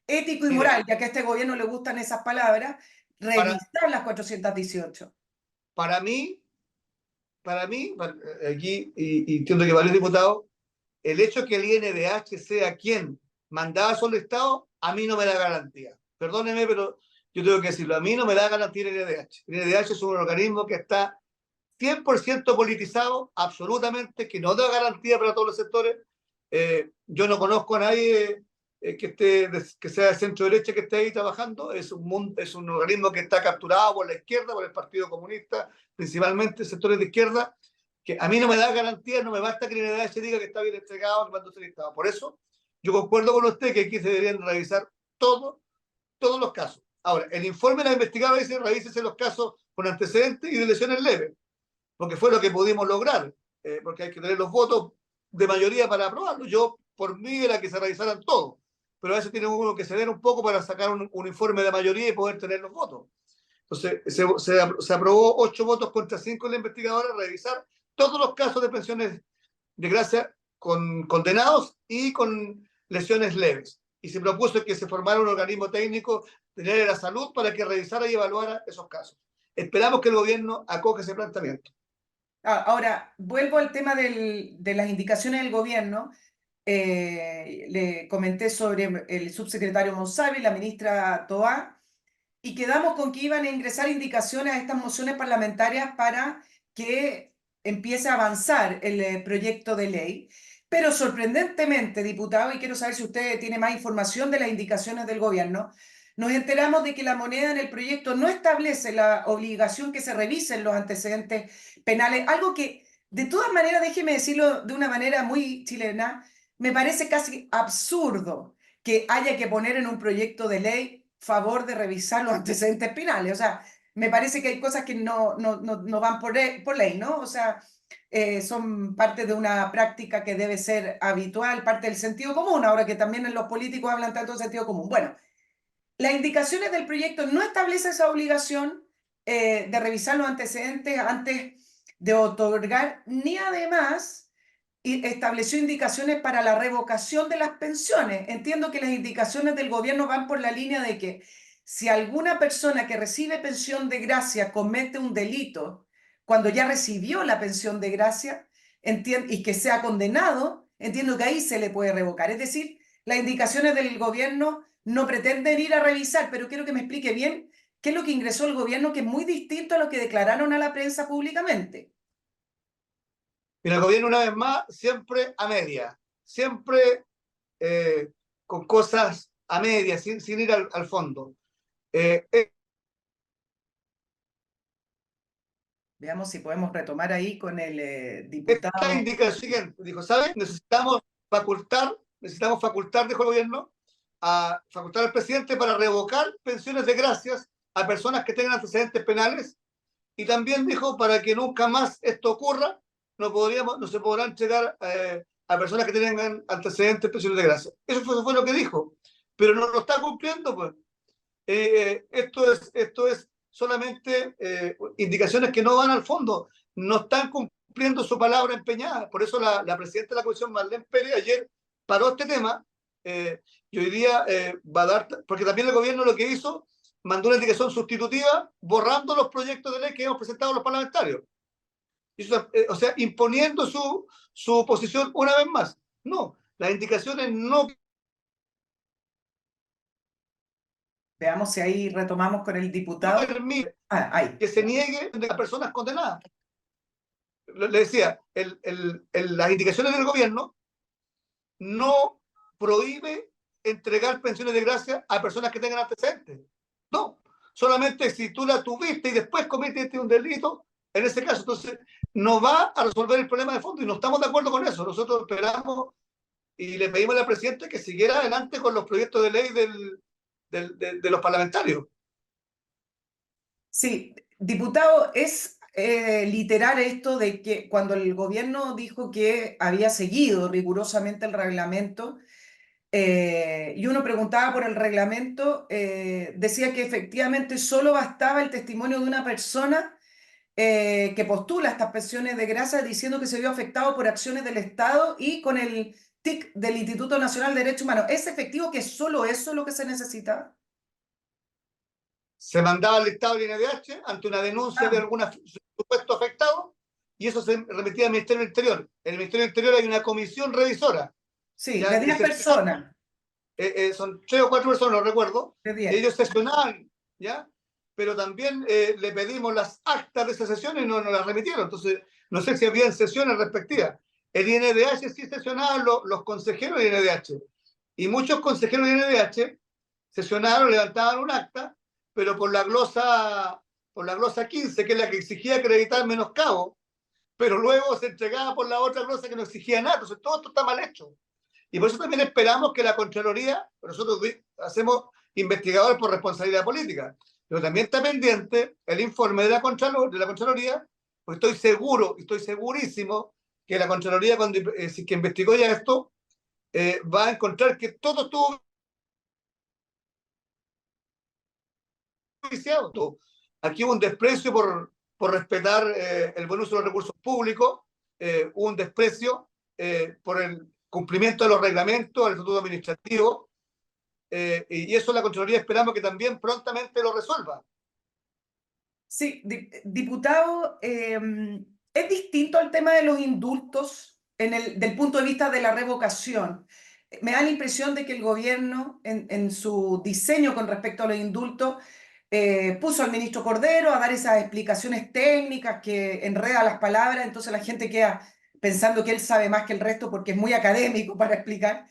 ético y Mire, moral, ya que a este gobierno le gustan esas palabras, para, revisar las 418. para mí, aquí, y entiendo que varios diputados, el hecho de que el INDH sea quien mandaba sobre el Estado, a mí no me da garantía. Perdóneme, pero yo tengo que decirlo, a mí no me da garantía el INDH. El INDH es un organismo que está 100% politizado, absolutamente, que no da garantía para todos los sectores. Yo no conozco a nadie que sea de centro derecha que esté ahí trabajando. Es un organismo que está capturado por la izquierda, por el Partido Comunista, principalmente sectores de izquierda, que a mí no me da garantía, no me basta que la INDH diga que está bien entregado, que mandó ser listado. Por eso, yo concuerdo con usted que aquí se deberían revisar todos los casos. Ahora, el informe de la investigada dice revísese los casos con antecedentes y de lesiones leves, porque fue lo que pudimos lograr, porque hay que tener los votos de mayoría para aprobarlo. Yo, por mí, era que se revisaran todos, pero a veces tiene uno que ceder un poco para sacar un informe de mayoría y poder tener los votos. Entonces, se aprobó 8 votos contra 5 en la investigadora, revisar todos los casos de pensiones de gracia con condenados y con lesiones leves. Y se propuso que se formara un organismo técnico de la salud para que revisara y evaluara esos casos. Esperamos que el gobierno acoge ese planteamiento. Ahora, vuelvo al tema de las indicaciones del gobierno. Le comenté sobre el subsecretario Monsalve y la ministra Toá, y quedamos con que iban a ingresar indicaciones a estas mociones parlamentarias para que empiece a avanzar el proyecto de ley. Pero sorprendentemente, diputado, y quiero saber si usted tiene más información de las indicaciones del gobierno, nos enteramos de que la moneda en el proyecto no establece la obligación que se revisen los antecedentes penales, algo que, de todas maneras, déjeme decirlo de una manera muy chilena, me parece casi absurdo que haya que poner en un proyecto de ley favor de revisar los antecedentes penales. O sea, me parece que hay cosas que no van por ley, ¿no? O sea, son parte de una práctica que debe ser habitual, parte del sentido común, ahora que también los políticos hablan tanto de sentido común. Bueno, las indicaciones del proyecto no establecen esa obligación de revisar los antecedentes antes de otorgar, ni además estableció indicaciones para la revocación de las pensiones. Entiendo que las indicaciones del gobierno van por la línea de que si alguna persona que recibe pensión de gracia comete un delito cuando ya recibió la pensión de gracia y que sea condenado, entiendo que ahí se le puede revocar. Es decir, las indicaciones del gobierno no pretenden ir a revisar, pero quiero que me explique bien qué es lo que ingresó el gobierno, que es muy distinto a lo que declararon a la prensa públicamente. Mira, el gobierno, una vez más, siempre a media, siempre con cosas a media, sin ir al fondo. Eh, Veamos si podemos retomar ahí con el Esta diputado. indica lo siguiente, dijo, ¿sabes? Necesitamos facultar, dijo el gobierno, a facultar al presidente para revocar pensiones de gracias a personas que tengan antecedentes penales, y también dijo, para que nunca más esto ocurra, no se podrá entregar a personas que tengan antecedentes de pensiones de gracia. Eso fue lo que dijo, pero no lo está cumpliendo, pues. Esto es solamente indicaciones que no van al fondo, no están cumpliendo su palabra empeñada. Por eso la presidenta de la Comisión, Marlene Pérez, ayer paró este tema y hoy día va a dar, porque también el gobierno lo que hizo, mandó una indicación sustitutiva borrando los proyectos de ley que hemos presentado los parlamentarios. O sea, imponiendo su posición una vez más. No, las indicaciones no. Veamos si ahí retomamos con el diputado. Permiten Ahí. que se niegue a personas condenadas. Le decía, las indicaciones del gobierno no prohíbe entregar pensiones de gracia a personas que tengan antecedentes. No, solamente si tú la tuviste y después cometiste un delito, en ese caso. Entonces, no va a resolver el problema de fondo y no estamos de acuerdo con eso. Nosotros esperamos y le pedimos al presidente que siguiera adelante con los proyectos de ley de los parlamentarios. Sí, diputado, es literal esto de que cuando el gobierno dijo que había seguido rigurosamente el reglamento, y uno preguntaba por el reglamento, decía que efectivamente solo bastaba el testimonio de una persona que postula estas pensiones de grasa diciendo que se vio afectado por acciones del Estado y con el TIC del Instituto Nacional de Derechos Humanos. ¿Es efectivo que es solo eso lo que se necesita? Se mandaba al listado del INDH ante una denuncia de Ah, algún supuesto afectado y eso se remitía al Ministerio del Interior. En el Ministerio del Interior hay una comisión revisora, sí, ¿ya? de Y 10 personas, son 3 o 4 personas, no recuerdo, de y 10. ellos sesionaban, ¿ya? Pero también le pedimos las actas de esa sesión y no nos las remitieron. Entonces, no sé si habían sesiones respectivas. El INDH sí sesionaban los consejeros del INDH. Y muchos consejeros del INDH sesionaron, levantaban un acta, pero por la glosa 15, que es la que exigía acreditar menoscabo, pero luego se entregaba por la otra glosa que no exigía nada. Entonces, todo esto está mal hecho. Y por eso también esperamos que la Contraloría, nosotros hacemos investigadores por responsabilidad política, pero también está pendiente el informe de la Contraloría, pues estoy seguro, estoy segurísimo que la Contraloría, cuando si que investigó ya esto, va a encontrar que todo estuvo viciado. Todo. Aquí hubo un desprecio por respetar el buen uso de los recursos públicos, hubo un desprecio por el cumplimiento de los reglamentos, el estatuto administrativo, y eso la Contraloría esperamos que también prontamente lo resuelva. Sí, diputado, es distinto al tema de los indultos del punto de vista de la revocación. Me da la impresión de que el gobierno, en su diseño con respecto a los indultos, puso al ministro Cordero a dar esas explicaciones técnicas que enreda las palabras, entonces la gente queda pensando que él sabe más que el resto porque es muy académico para explicar.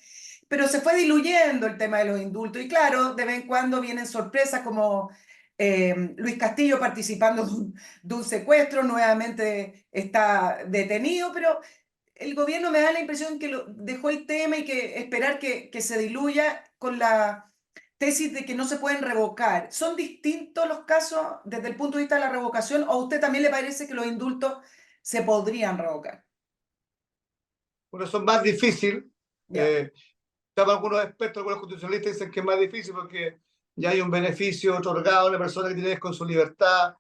Pero se fue diluyendo el tema de los indultos y claro, de vez en cuando vienen sorpresas como Luis Castillo participando de un secuestro, nuevamente está detenido, pero el gobierno me da la impresión que dejó el tema y que esperar que se diluya con la tesis de que no se pueden revocar. ¿Son distintos los casos desde el punto de vista de la revocación o a usted también le parece que los indultos se podrían revocar? Por eso es más difícil. Ya. Algunos expertos, algunos constitucionalistas dicen que es más difícil porque ya hay un beneficio otorgado a una persona que tiene con su libertad.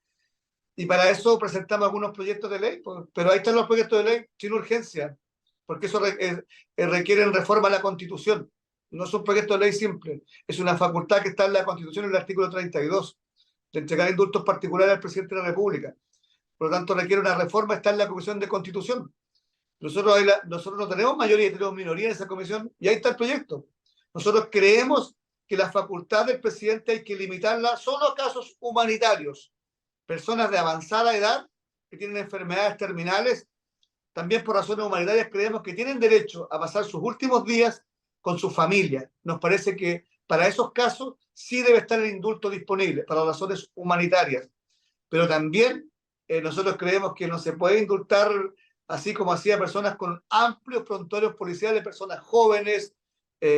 Y para eso presentamos algunos proyectos de ley, pues, pero ahí están los proyectos de ley sin urgencia, porque eso requieren reforma a la Constitución. No es un proyecto de ley simple, es una facultad que está en la Constitución en el artículo 32, de entregar indultos particulares al presidente de la República. Por lo tanto, requiere una reforma, está en la Comisión de Constitución. Nosotros no tenemos mayoría, tenemos minoría en esa comisión y ahí está el proyecto. Nosotros creemos que la facultad del presidente hay que limitarla solo a casos humanitarios, personas de avanzada edad que tienen enfermedades terminales, también por razones humanitarias creemos que tienen derecho a pasar sus últimos días con su familia. Nos parece que para esos casos sí debe estar el indulto disponible, para razones humanitarias. Pero también nosotros creemos que no se puede indultar así como hacía personas con amplios prontuarios policiales, personas jóvenes,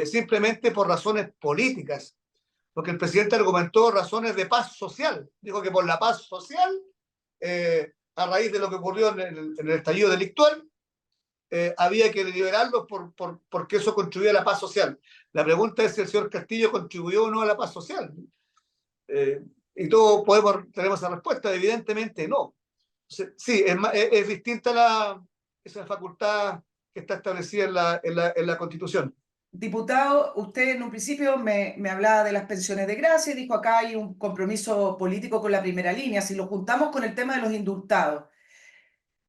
simplemente por razones políticas. Porque el presidente argumentó razones de paz social. Dijo que por la paz social, a raíz de lo que ocurrió en el estallido delictual, había que liberarlos porque eso contribuía a la paz social. La pregunta es si el señor Castillo contribuyó o no a la paz social. Eh, y todos tenemos esa respuesta, evidentemente no. Entonces, sí, es distinta esa facultad que está establecida en la Constitución. Diputado, usted en un principio me hablaba de las pensiones de gracia y dijo acá hay un compromiso político con la primera línea. Si lo juntamos con el tema de los indultados,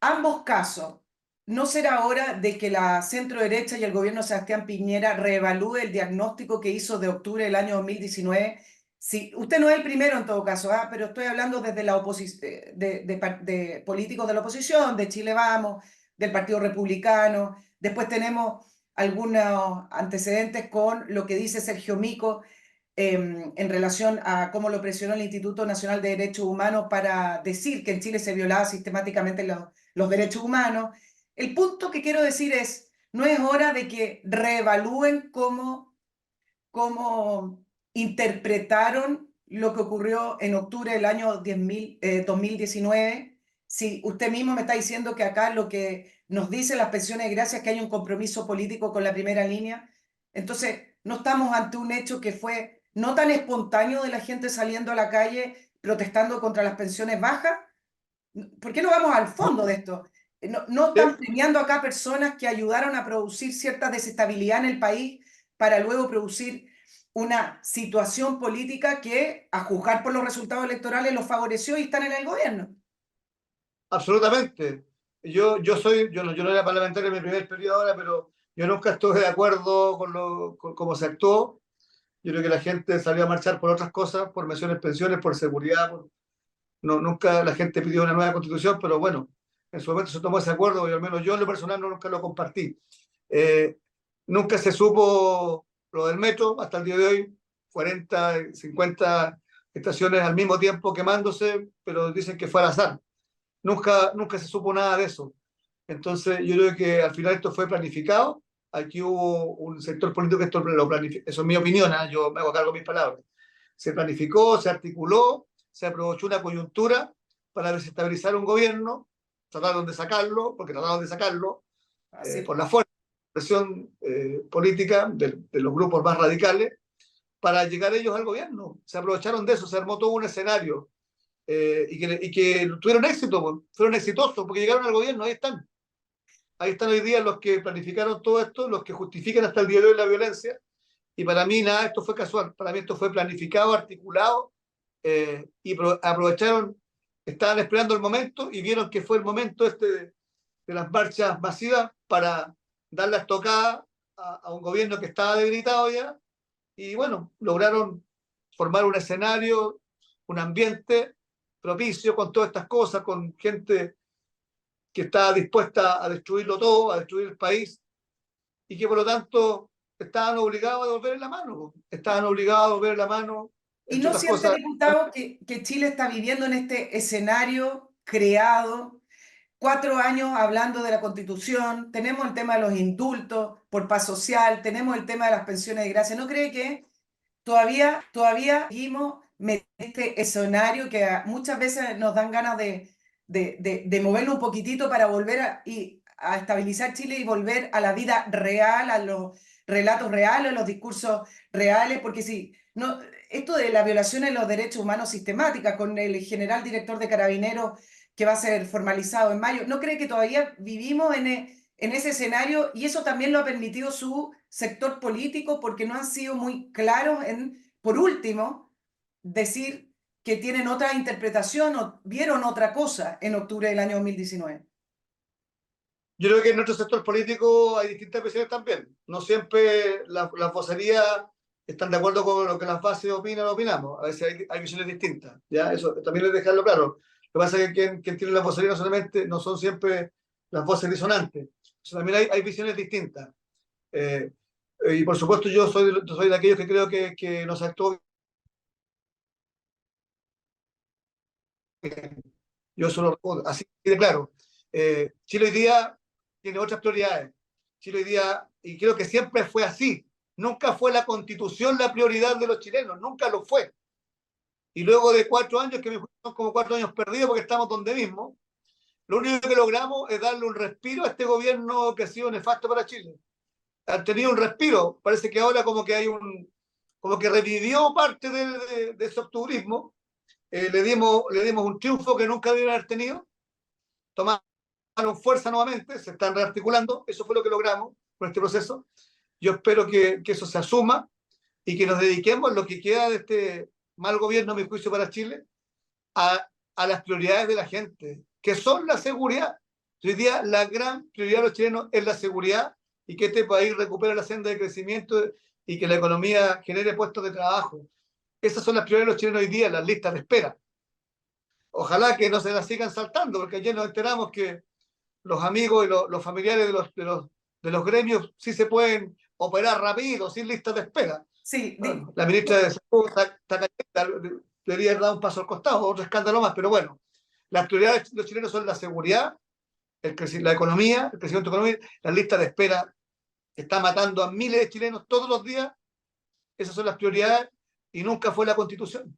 ambos casos, ¿no será hora de que la centro-derecha y el gobierno de Sebastián Piñera reevalúe el diagnóstico que hizo de octubre del año 2019? Sí, usted no es el primero en todo caso, pero estoy hablando desde la oposición, de políticos de la oposición, de Chile Vamos, del Partido Republicano. Después tenemos algunos antecedentes con lo que dice Sergio Mico. en relación a cómo lo presionó el Instituto Nacional de Derechos Humanos para decir que en Chile se violaban sistemáticamente los derechos humanos. El punto que quiero decir es, no es hora de que reevalúen cómo interpretaron lo que ocurrió en octubre del año 2019. Si usted mismo me está diciendo que acá lo que nos dicen las pensiones de gracia es que hay un compromiso político con la primera línea, entonces no estamos ante un hecho que fue no tan espontáneo de la gente saliendo a la calle protestando contra las pensiones bajas. ¿Por qué no vamos al fondo de esto? No están premiando acá personas que ayudaron a producir cierta desestabilidad en el país para luego producir una situación política que, a juzgar por los resultados electorales, los favoreció y están en el gobierno. Absolutamente. Yo no era parlamentario en mi primer periodo ahora, pero yo nunca estuve de acuerdo con cómo se actuó. Yo creo que la gente salió a marchar por otras cosas, por menciones, pensiones, por seguridad. No, nunca la gente pidió una nueva constitución, pero bueno, en su momento se tomó ese acuerdo y al menos yo en lo personal nunca lo compartí. Eh, Nunca se supo lo del metro hasta el día de hoy, 40, 50 estaciones al mismo tiempo quemándose, pero dicen que fue al azar. Nunca se supo nada de eso. Entonces, yo creo que al final esto fue planificado. Aquí hubo un sector político que esto lo planificó. Eso es mi opinión, ¿eh? Yo me hago cargo de mis palabras. Se planificó, se articuló, se aprovechó una coyuntura para desestabilizar un gobierno. Trataron de sacarlo, porque trataron de sacarlo por la fuerza, presión política de los grupos más radicales para llegar ellos al gobierno. Se aprovecharon de eso, se armó todo un escenario y que tuvieron éxito, fueron exitosos porque llegaron al gobierno, ahí están. Ahí están hoy día los que planificaron todo esto, los que justifican hasta el día de hoy la violencia. Y para mí nada, esto fue casual. Para mí esto fue planificado, articulado y aprovecharon, estaban esperando el momento y vieron que fue el momento de las marchas masivas para dar la estocada a un gobierno que estaba debilitado ya. Y bueno, lograron formar un escenario, un ambiente propicio con todas estas cosas, con gente que está dispuesta a destruirlo todo, a destruir el país, y que por lo tanto estaban obligados a devolver la mano, estaban obligados a devolver la mano, ¿Y entre no otras siente, cosas. diputado, que Chile está viviendo en este escenario creado 4 años hablando de la Constitución? Tenemos el tema de los indultos por paz social, tenemos el tema de las pensiones de gracia. ¿No cree que todavía seguimos en este escenario que muchas veces nos dan ganas de moverlo un poquitito para volver a estabilizar Chile y volver a la vida real, a los relatos reales, a los discursos reales? Porque si no, esto de la violación de los derechos humanos sistemática con el general director de Carabineros que va a ser formalizado en mayo, ¿no cree que todavía vivimos en ese escenario? Y eso también lo ha permitido su sector político porque no han sido muy claros en, por último, decir que tienen otra interpretación o vieron otra cosa en octubre del año 2019. Yo creo que en nuestro sector político hay distintas visiones también. No siempre las vocerías están de acuerdo con lo que las bases opinan o opinamos. A veces hay visiones distintas. ¿Ya? Eso también es dejarlo claro. Lo que pasa es que quien tiene las vocerías no son siempre las voces disonantes. Entonces, también hay visiones distintas. Eh, y por supuesto yo soy de aquellos que creo que nos actuó bien. Yo solo así de claro. Chile hoy día tiene otras prioridades. Chile hoy día, y creo que siempre fue así, nunca fue la Constitución la prioridad de los chilenos, nunca lo fue. Y luego de 4 años, que son como 4 años perdidos porque estamos donde mismo, lo único que logramos es darle un respiro a este gobierno que ha sido nefasto para Chile. Han tenido un respiro, parece que ahora como que revivió parte de ese octubrismo, le dimos un triunfo que nunca debieron haber tenido, tomaron fuerza nuevamente, se están rearticulando, eso fue lo que logramos con este proceso. Yo espero que eso se asuma y que nos dediquemos lo que queda de este mal gobierno, a mi juicio, para Chile, a las prioridades de la gente, que son la seguridad. Hoy día la gran prioridad de los chilenos es la seguridad y que este país recupere la senda de crecimiento y que la economía genere puestos de trabajo. Esas son las prioridades de los chilenos hoy día, las listas de espera. Ojalá que no se las sigan saltando, porque ayer nos enteramos que los amigos y los familiares de los gremios sí se pueden operar rápido, sin listas de espera. Sí, Bueno, la ministra de Salud está caliente, debería haber dado un paso al costado, otro escándalo más, pero bueno, las prioridades de los chilenos son la seguridad, la economía, el crecimiento económico, la lista de espera que está matando a miles de chilenos todos los días, esas son las prioridades y nunca fue la Constitución.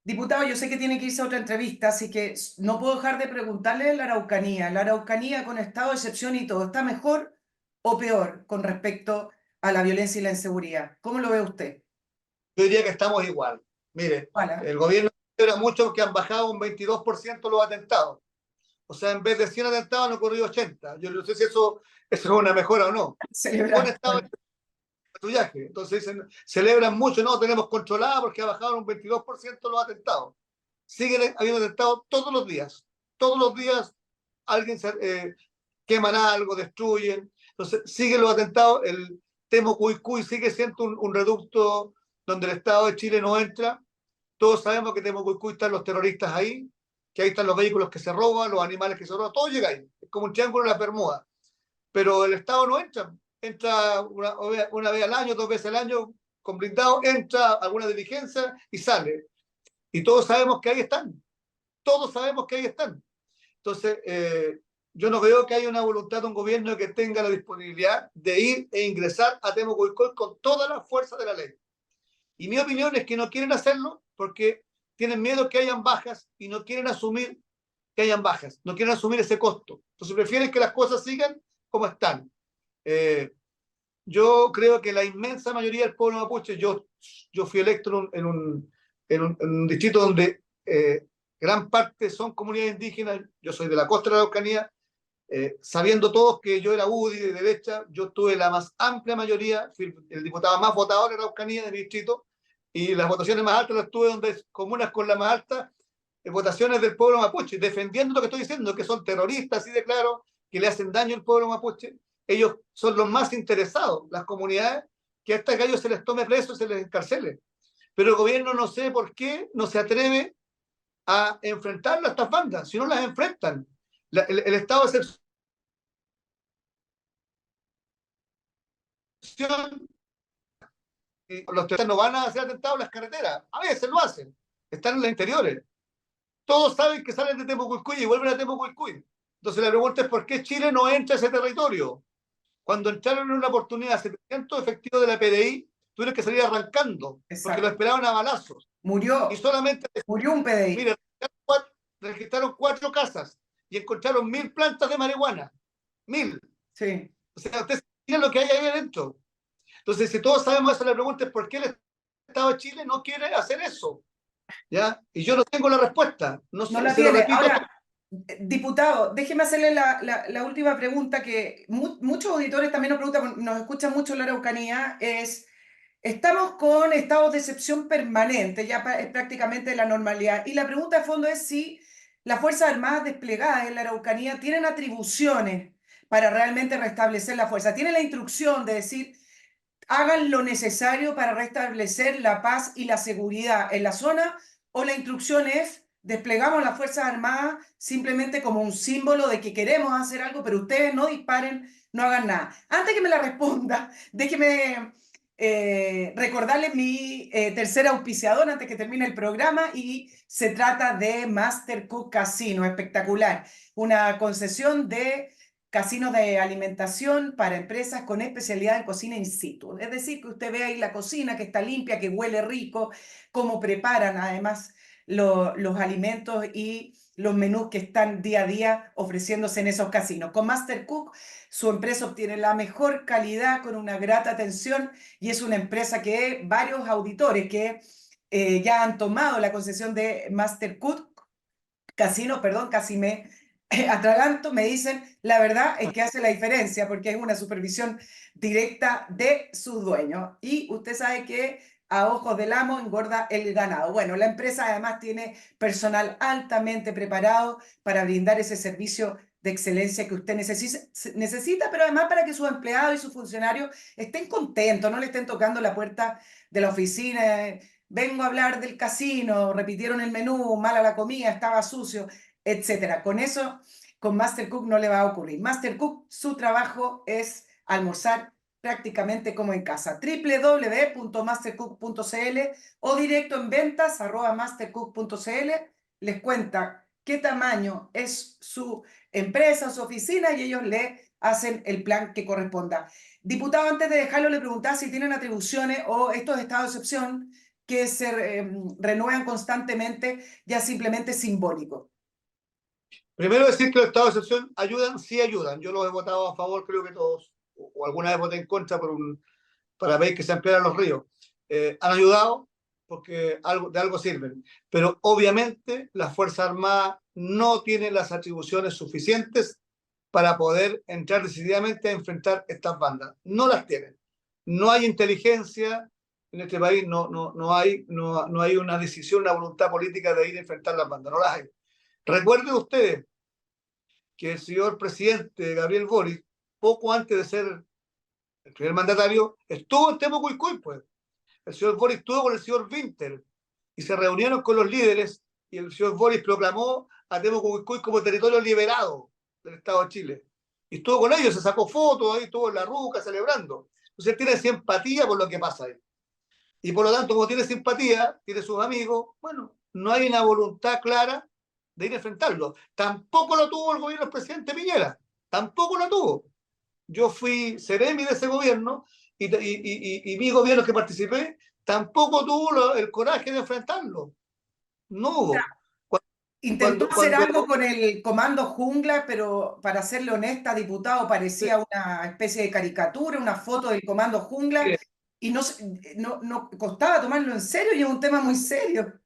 diputado, yo sé que tiene que irse a otra entrevista, así que no puedo dejar de preguntarle la Araucanía. La Araucanía con estado de excepción y todo, ¿está mejor o peor con respecto a la violencia y la inseguridad? ¿Cómo lo ve usted? Yo diría que estamos igual. Mire, Hola. el gobierno celebra mucho que han bajado un 22% los atentados. O sea, en vez de 100 atentados han ocurrido 80. Yo no sé si eso es una mejora o no. Con Celebrar. estado de patrullaje. Entonces dicen, celebran mucho, no, tenemos controlada porque ha bajado un 22% los atentados. Siguen habiendo atentados todos los días. Todos los días alguien queman algo, destruyen. Entonces siguen los atentados. El Temo Cuycuy sigue siendo un reducto donde el Estado de Chile no entra. Todos sabemos que Temo Cuycuy están los terroristas ahí, que ahí están los vehículos que se roban, los animales que se roban, todo llega ahí. Es como un triángulo en la Bermuda. Pero el Estado no entra. Entra una vez al año, 2 veces al año, con blindado, entra alguna diligencia y sale. Y todos sabemos que ahí están. Todos sabemos que ahí están. Entonces, yo no veo que haya una voluntad de un gobierno que tenga la disponibilidad de ir e ingresar a Temuco con toda la fuerza de la ley. Y mi opinión es que no quieren hacerlo porque tienen miedo que hayan bajas y no quieren asumir que hayan bajas, no quieren asumir ese costo. Entonces prefieren que las cosas sigan como están. Eh, yo creo que la inmensa mayoría del pueblo mapuche, yo fui electo en un distrito donde gran parte son comunidades indígenas, yo soy de la costa de la Araucanía, sabiendo todos que yo era UDI de derecha, yo tuve la más amplia mayoría, fui el diputado más votado de la Araucanía de mi distrito, y las votaciones más altas las tuve donde comunas con la más alta, votaciones del pueblo mapuche, defendiendo lo que estoy diciendo, que son terroristas, así de claro, que le hacen daño al pueblo mapuche. Ellos son los más interesados, las comunidades, que a estos gallos se les tome preso y se les encarcele. Pero el gobierno no sé por qué no se atreve a enfrentar a estas bandas, si no las enfrentan. El estado de excepción, los terroristas no van a hacer atentados en las carreteras, a veces lo hacen, están en los interiores. Todos saben que salen de Temucuicui y vuelven a Temucuicui. Entonces la pregunta es por qué Chile no entra a ese territorio. Cuando entraron en una oportunidad 700 efectivos de la PDI, tuvieron que salir arrancando, porque lo Exacto. esperaban a balazos. Y Murió, solamente, murió un PDI. mire, registraron 4 casas y encontraron 1000 plantas de marihuana. 1000. Sí. O sea, ustedes miren lo que hay ahí adentro. Entonces, si todos sabemos eso, la pregunta es por qué el Estado de Chile no quiere hacer eso. ¿Ya? Y yo no tengo la respuesta. No No sé, la se lo tiene. repito. Ahora, diputado, déjeme hacerle la última pregunta que muchos auditores también nos preguntan, nos escuchan mucho en la Araucanía, es, estamos con estados de excepción permanente, ya es prácticamente la normalidad. Y la pregunta de fondo es si las Fuerzas Armadas desplegadas en la Araucanía tienen atribuciones para realmente restablecer la fuerza. Tienen la instrucción de decir, hagan lo necesario para restablecer la paz y la seguridad en la zona, o la instrucción es desplegamos las Fuerzas Armadas simplemente como un símbolo de que queremos hacer algo, pero ustedes no disparen, no hagan nada. Antes que me la responda, déjeme recordarles mi tercer auspiciador antes que termine el programa, y se trata de Master Cook Casino, espectacular, una concesión de casinos de alimentación para empresas con especialidad en cocina in situ. Es decir, que usted ve ahí la cocina que está limpia, que huele rico, cómo preparan además los alimentos y los menús que están día a día ofreciéndose en esos casinos. Con Master Cook, su empresa obtiene la mejor calidad con una grata atención, y es una empresa que varios auditores que ya han tomado la concesión de Master Cook Casino, perdón, casi me atraganto, me dicen, la verdad es que hace la diferencia porque es una supervisión directa de su dueño. Y usted sabe que a ojos del amo engorda el ganado. Bueno, la empresa además tiene personal altamente preparado para brindar ese servicio de excelencia que usted necesita, pero además para que sus empleados y sus funcionarios estén contentos, no le estén tocando la puerta de la oficina. Vengo a hablar del casino, repitieron el menú, mala la comida, estaba sucio, etcétera. Con eso, con Master Cook no le va a ocurrir. Master Cook, su trabajo es almorzar prácticamente como en casa. www.mastercook.cl o directo en ventas @mastercook.cl. Les cuenta qué tamaño es su empresa, su oficina, y ellos le hacen el plan que corresponda. Diputado, antes de dejarlo, le preguntaba si tienen atribuciones o estos estados de excepción que se renuevan constantemente, ya simplemente simbólico. Primero decir que los estados de excepción ayudan, sí ayudan. Yo los he votado a favor, creo que todos, o alguna vez voté en contra para ver que se ampliaran los ríos. Han ayudado porque de algo sirven. Pero obviamente las Fuerzas Armadas no tienen las atribuciones suficientes para poder entrar decididamente a enfrentar estas bandas. No las tienen. No hay inteligencia en este país, no hay una decisión, una voluntad política de ir a enfrentar las bandas. No las hay. Recuerden ustedes que el señor presidente Gabriel Boric, poco antes de ser el primer mandatario, estuvo en Temucuicui, pues. El señor Boric estuvo con el señor Winter y se reunieron con los líderes y el señor Boric proclamó a Temucuicui como territorio liberado del Estado de Chile. Y estuvo con ellos, se sacó fotos, ahí estuvo en la ruca celebrando. Entonces tiene simpatía por lo que pasa ahí. Y por lo tanto, como tiene simpatía, tiene sus amigos, bueno, no hay una voluntad clara de ir a enfrentarlo. Tampoco lo tuvo el gobierno del presidente Piñera, tampoco lo tuvo. Yo fui seremi de ese gobierno y mi gobierno que participé tampoco tuvo el coraje de enfrentarlo. No hubo. Intentó Cuando, hacer cuando, algo con el Comando Jungla, pero para serle honesta, diputado, parecía una especie de caricatura, una foto del Comando Jungla, y no costaba tomarlo en serio, y es un tema muy serio.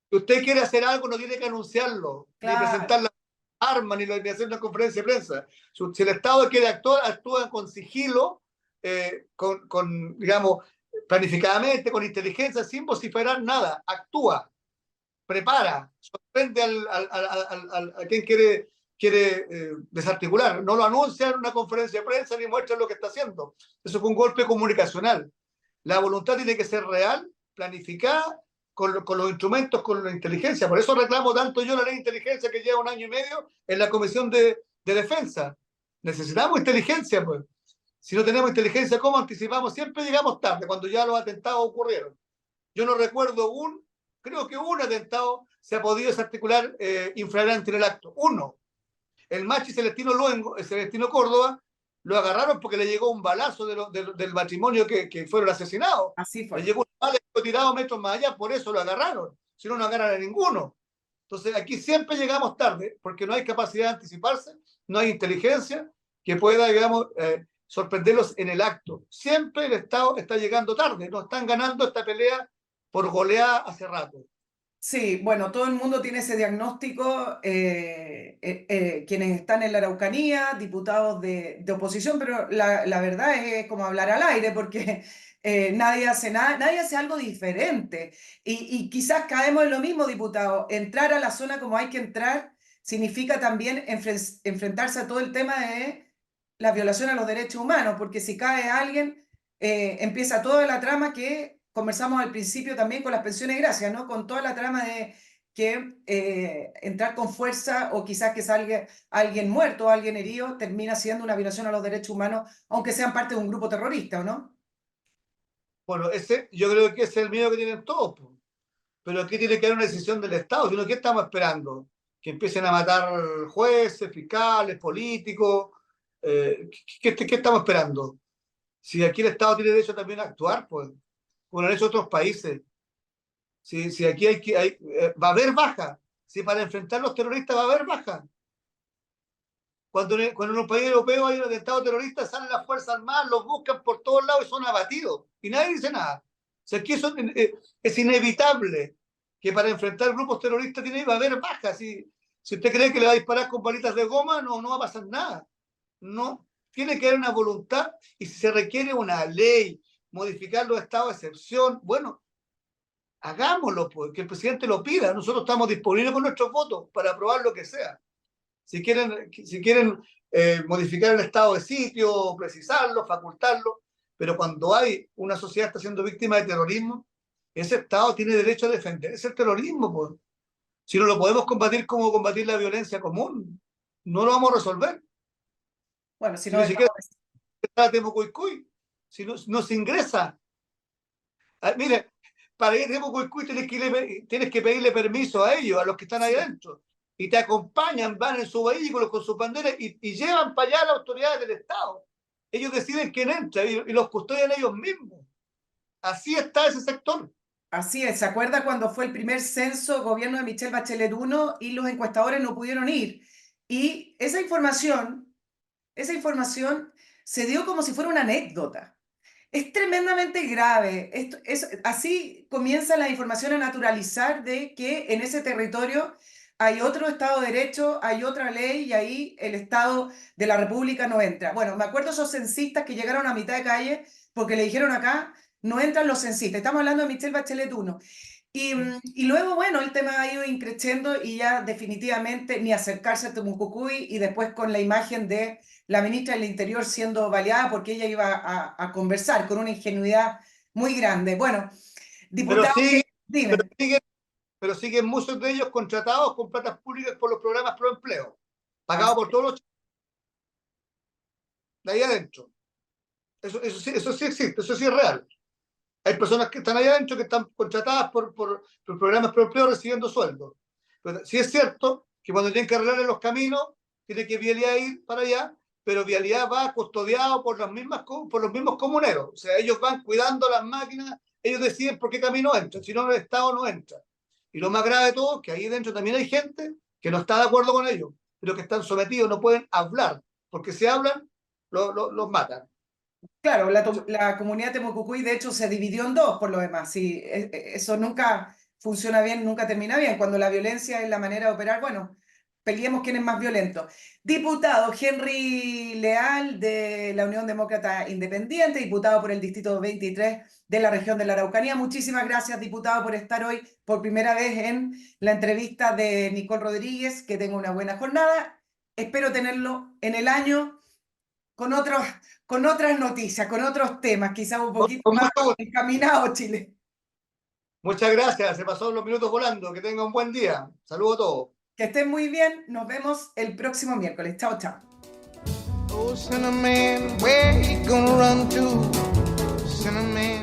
si usted quiere hacer algo, no tiene que anunciarlo, ni Claro, presentar las armas, ni hacer una conferencia de prensa. Si el Estado quiere actuar, actúa con sigilo, digamos, planificadamente, con inteligencia, sin vociferar nada. Actúa, prepara, sorprende a quien quiere desarticular. No lo anuncia en una conferencia de prensa ni muestra lo que está haciendo. Eso fue un golpe comunicacional. La voluntad tiene que ser real, planificada, con los instrumentos, con la inteligencia. Por eso reclamo tanto yo la ley de inteligencia que lleva 1 año y medio en la Comisión de Defensa. Necesitamos inteligencia, pues. Si no tenemos inteligencia, ¿cómo anticipamos? Siempre llegamos tarde, cuando ya los atentados ocurrieron. Yo no recuerdo creo que un atentado se ha podido desarticular infragante en el acto. Uno. El Machi Celestino Luengo, el Celestino Córdoba, lo agarraron porque le llegó un balazo del matrimonio que fueron asesinados. así Le fue. llegó un bala tirado metros más allá, por eso lo agarraron. Si no, no agarran a ninguno. Entonces, aquí siempre llegamos tarde porque no hay capacidad de anticiparse, no hay inteligencia que pueda, digamos, sorprenderlos en el acto. Siempre el Estado está llegando tarde. No están ganando esta pelea por goleada hace rato. Sí, bueno, todo el mundo tiene ese diagnóstico, quienes están en la Araucanía, diputados de oposición, pero la verdad es como hablar al aire, porque nadie hace nada, nadie hace algo diferente. Y quizás caemos en lo mismo, diputado. Entrar a la zona como hay que entrar significa también enfrentarse a todo el tema de la violación a los derechos humanos, porque si cae alguien, empieza toda la trama que conversamos al principio también con las pensiones gracias, ¿no? Con toda la trama de que entrar con fuerza o quizás que salga alguien muerto o alguien herido termina siendo una violación a los derechos humanos, aunque sean parte de un grupo terrorista, ¿o no? Bueno, yo creo que ese es el miedo que tienen todos. Pues. Pero aquí tiene que haber una decisión del Estado. Sino, ¿qué estamos esperando? Que empiecen a matar jueces, fiscales, políticos. ¿Qué estamos esperando? Si aquí el Estado tiene derecho también a actuar, pues, como lo han hecho otros países. Si aquí va a haber baja. Si para enfrentar a los terroristas va a haber baja. Cuando en un país europeo hay un atentado terrorista, salen las Fuerzas Armadas, los buscan por todos lados y son abatidos. Y nadie dice nada. O sea, aquí es inevitable que para enfrentar grupos terroristas va a haber bajas. Si usted cree que le va a disparar con palitas de goma, no va a pasar nada. No. Tiene que haber una voluntad y si se requiere una ley, modificar los estados de excepción, bueno, hagámoslo, pues, que el presidente lo pida. Nosotros estamos disponibles con nuestros votos para aprobar lo que sea. Si quieren modificar el estado de sitio, precisarlo, facultarlo, pero cuando hay una sociedad que está siendo víctima de terrorismo, ese estado tiene derecho a defender ese terrorismo. Pues. Si no lo podemos combatir como combatir la violencia común, no lo vamos a resolver. Bueno, si Si no ni siquiera dejamos está Temucuicui. si no se ingresa. Mire, para ir a Temucuicui tienes que pedirle permiso a ellos, a los que están ahí adentro. Y te acompañan, van en su vehículo con sus banderas y llevan para allá a las autoridades del Estado. Ellos deciden quién entra y los custodian ellos mismos. Así está ese sector. Así es, ¿se acuerda cuando fue el primer censo gobierno de Michelle Bachelet I y los encuestadores no pudieron ir? Y esa información se dio como si fuera una anécdota. Es tremendamente grave. Así comienza la información a naturalizar de que en ese territorio hay otro Estado de Derecho, hay otra ley y ahí el Estado de la República no entra. Bueno, me acuerdo esos censistas que llegaron a mitad de calle porque le dijeron acá, no entran los censistas. Estamos hablando de Michelle Bachelet I. Y luego, bueno, el tema ha ido increciendo y ya definitivamente ni acercarse a Temucucuy y después con la imagen de la ministra del Interior siendo baleada porque ella iba a conversar con una ingenuidad muy grande. Bueno, diputado, dime. Pero siguen muchos de ellos contratados con platas públicas por los programas pro empleo, pagados por todos los de ahí adentro. Eso sí existe, eso sí es real. Hay personas que están ahí adentro que están contratadas por programas pro empleo recibiendo sueldos. Pero sí es cierto que cuando tienen que arreglar los caminos, tiene que Vialidad ir para allá, pero Vialidad va custodiado por los mismos comuneros. O sea, ellos van cuidando las máquinas, ellos deciden por qué camino entran, si no el Estado no entra. Y lo más grave de todo es que ahí dentro también hay gente que no está de acuerdo con ellos, pero que están sometidos, no pueden hablar, porque si hablan, los matan. Claro, la comunidad de Temucucuy de hecho se dividió en dos por lo demás. Sí, eso nunca funciona bien, nunca termina bien. Cuando la violencia es la manera de operar, bueno, peleemos quién es más violento. Diputado Henry Leal de la Unión Demócrata Independiente, diputado por el Distrito 23 de la región de la Araucanía. Muchísimas gracias, diputado, por estar hoy por primera vez en la entrevista de Nicole Rodríguez. Que tenga una buena jornada. Espero tenerlo en el año con otras noticias, con otros temas, quizás un poquito más encaminado, Chile. Muchas gracias, se pasaron los minutos volando. Que tenga un buen día. Saludos a todos. Que estén muy bien, nos vemos el próximo miércoles. Chao, chao. Oh, Cinnamon, where you gonna run to? Cinnamon.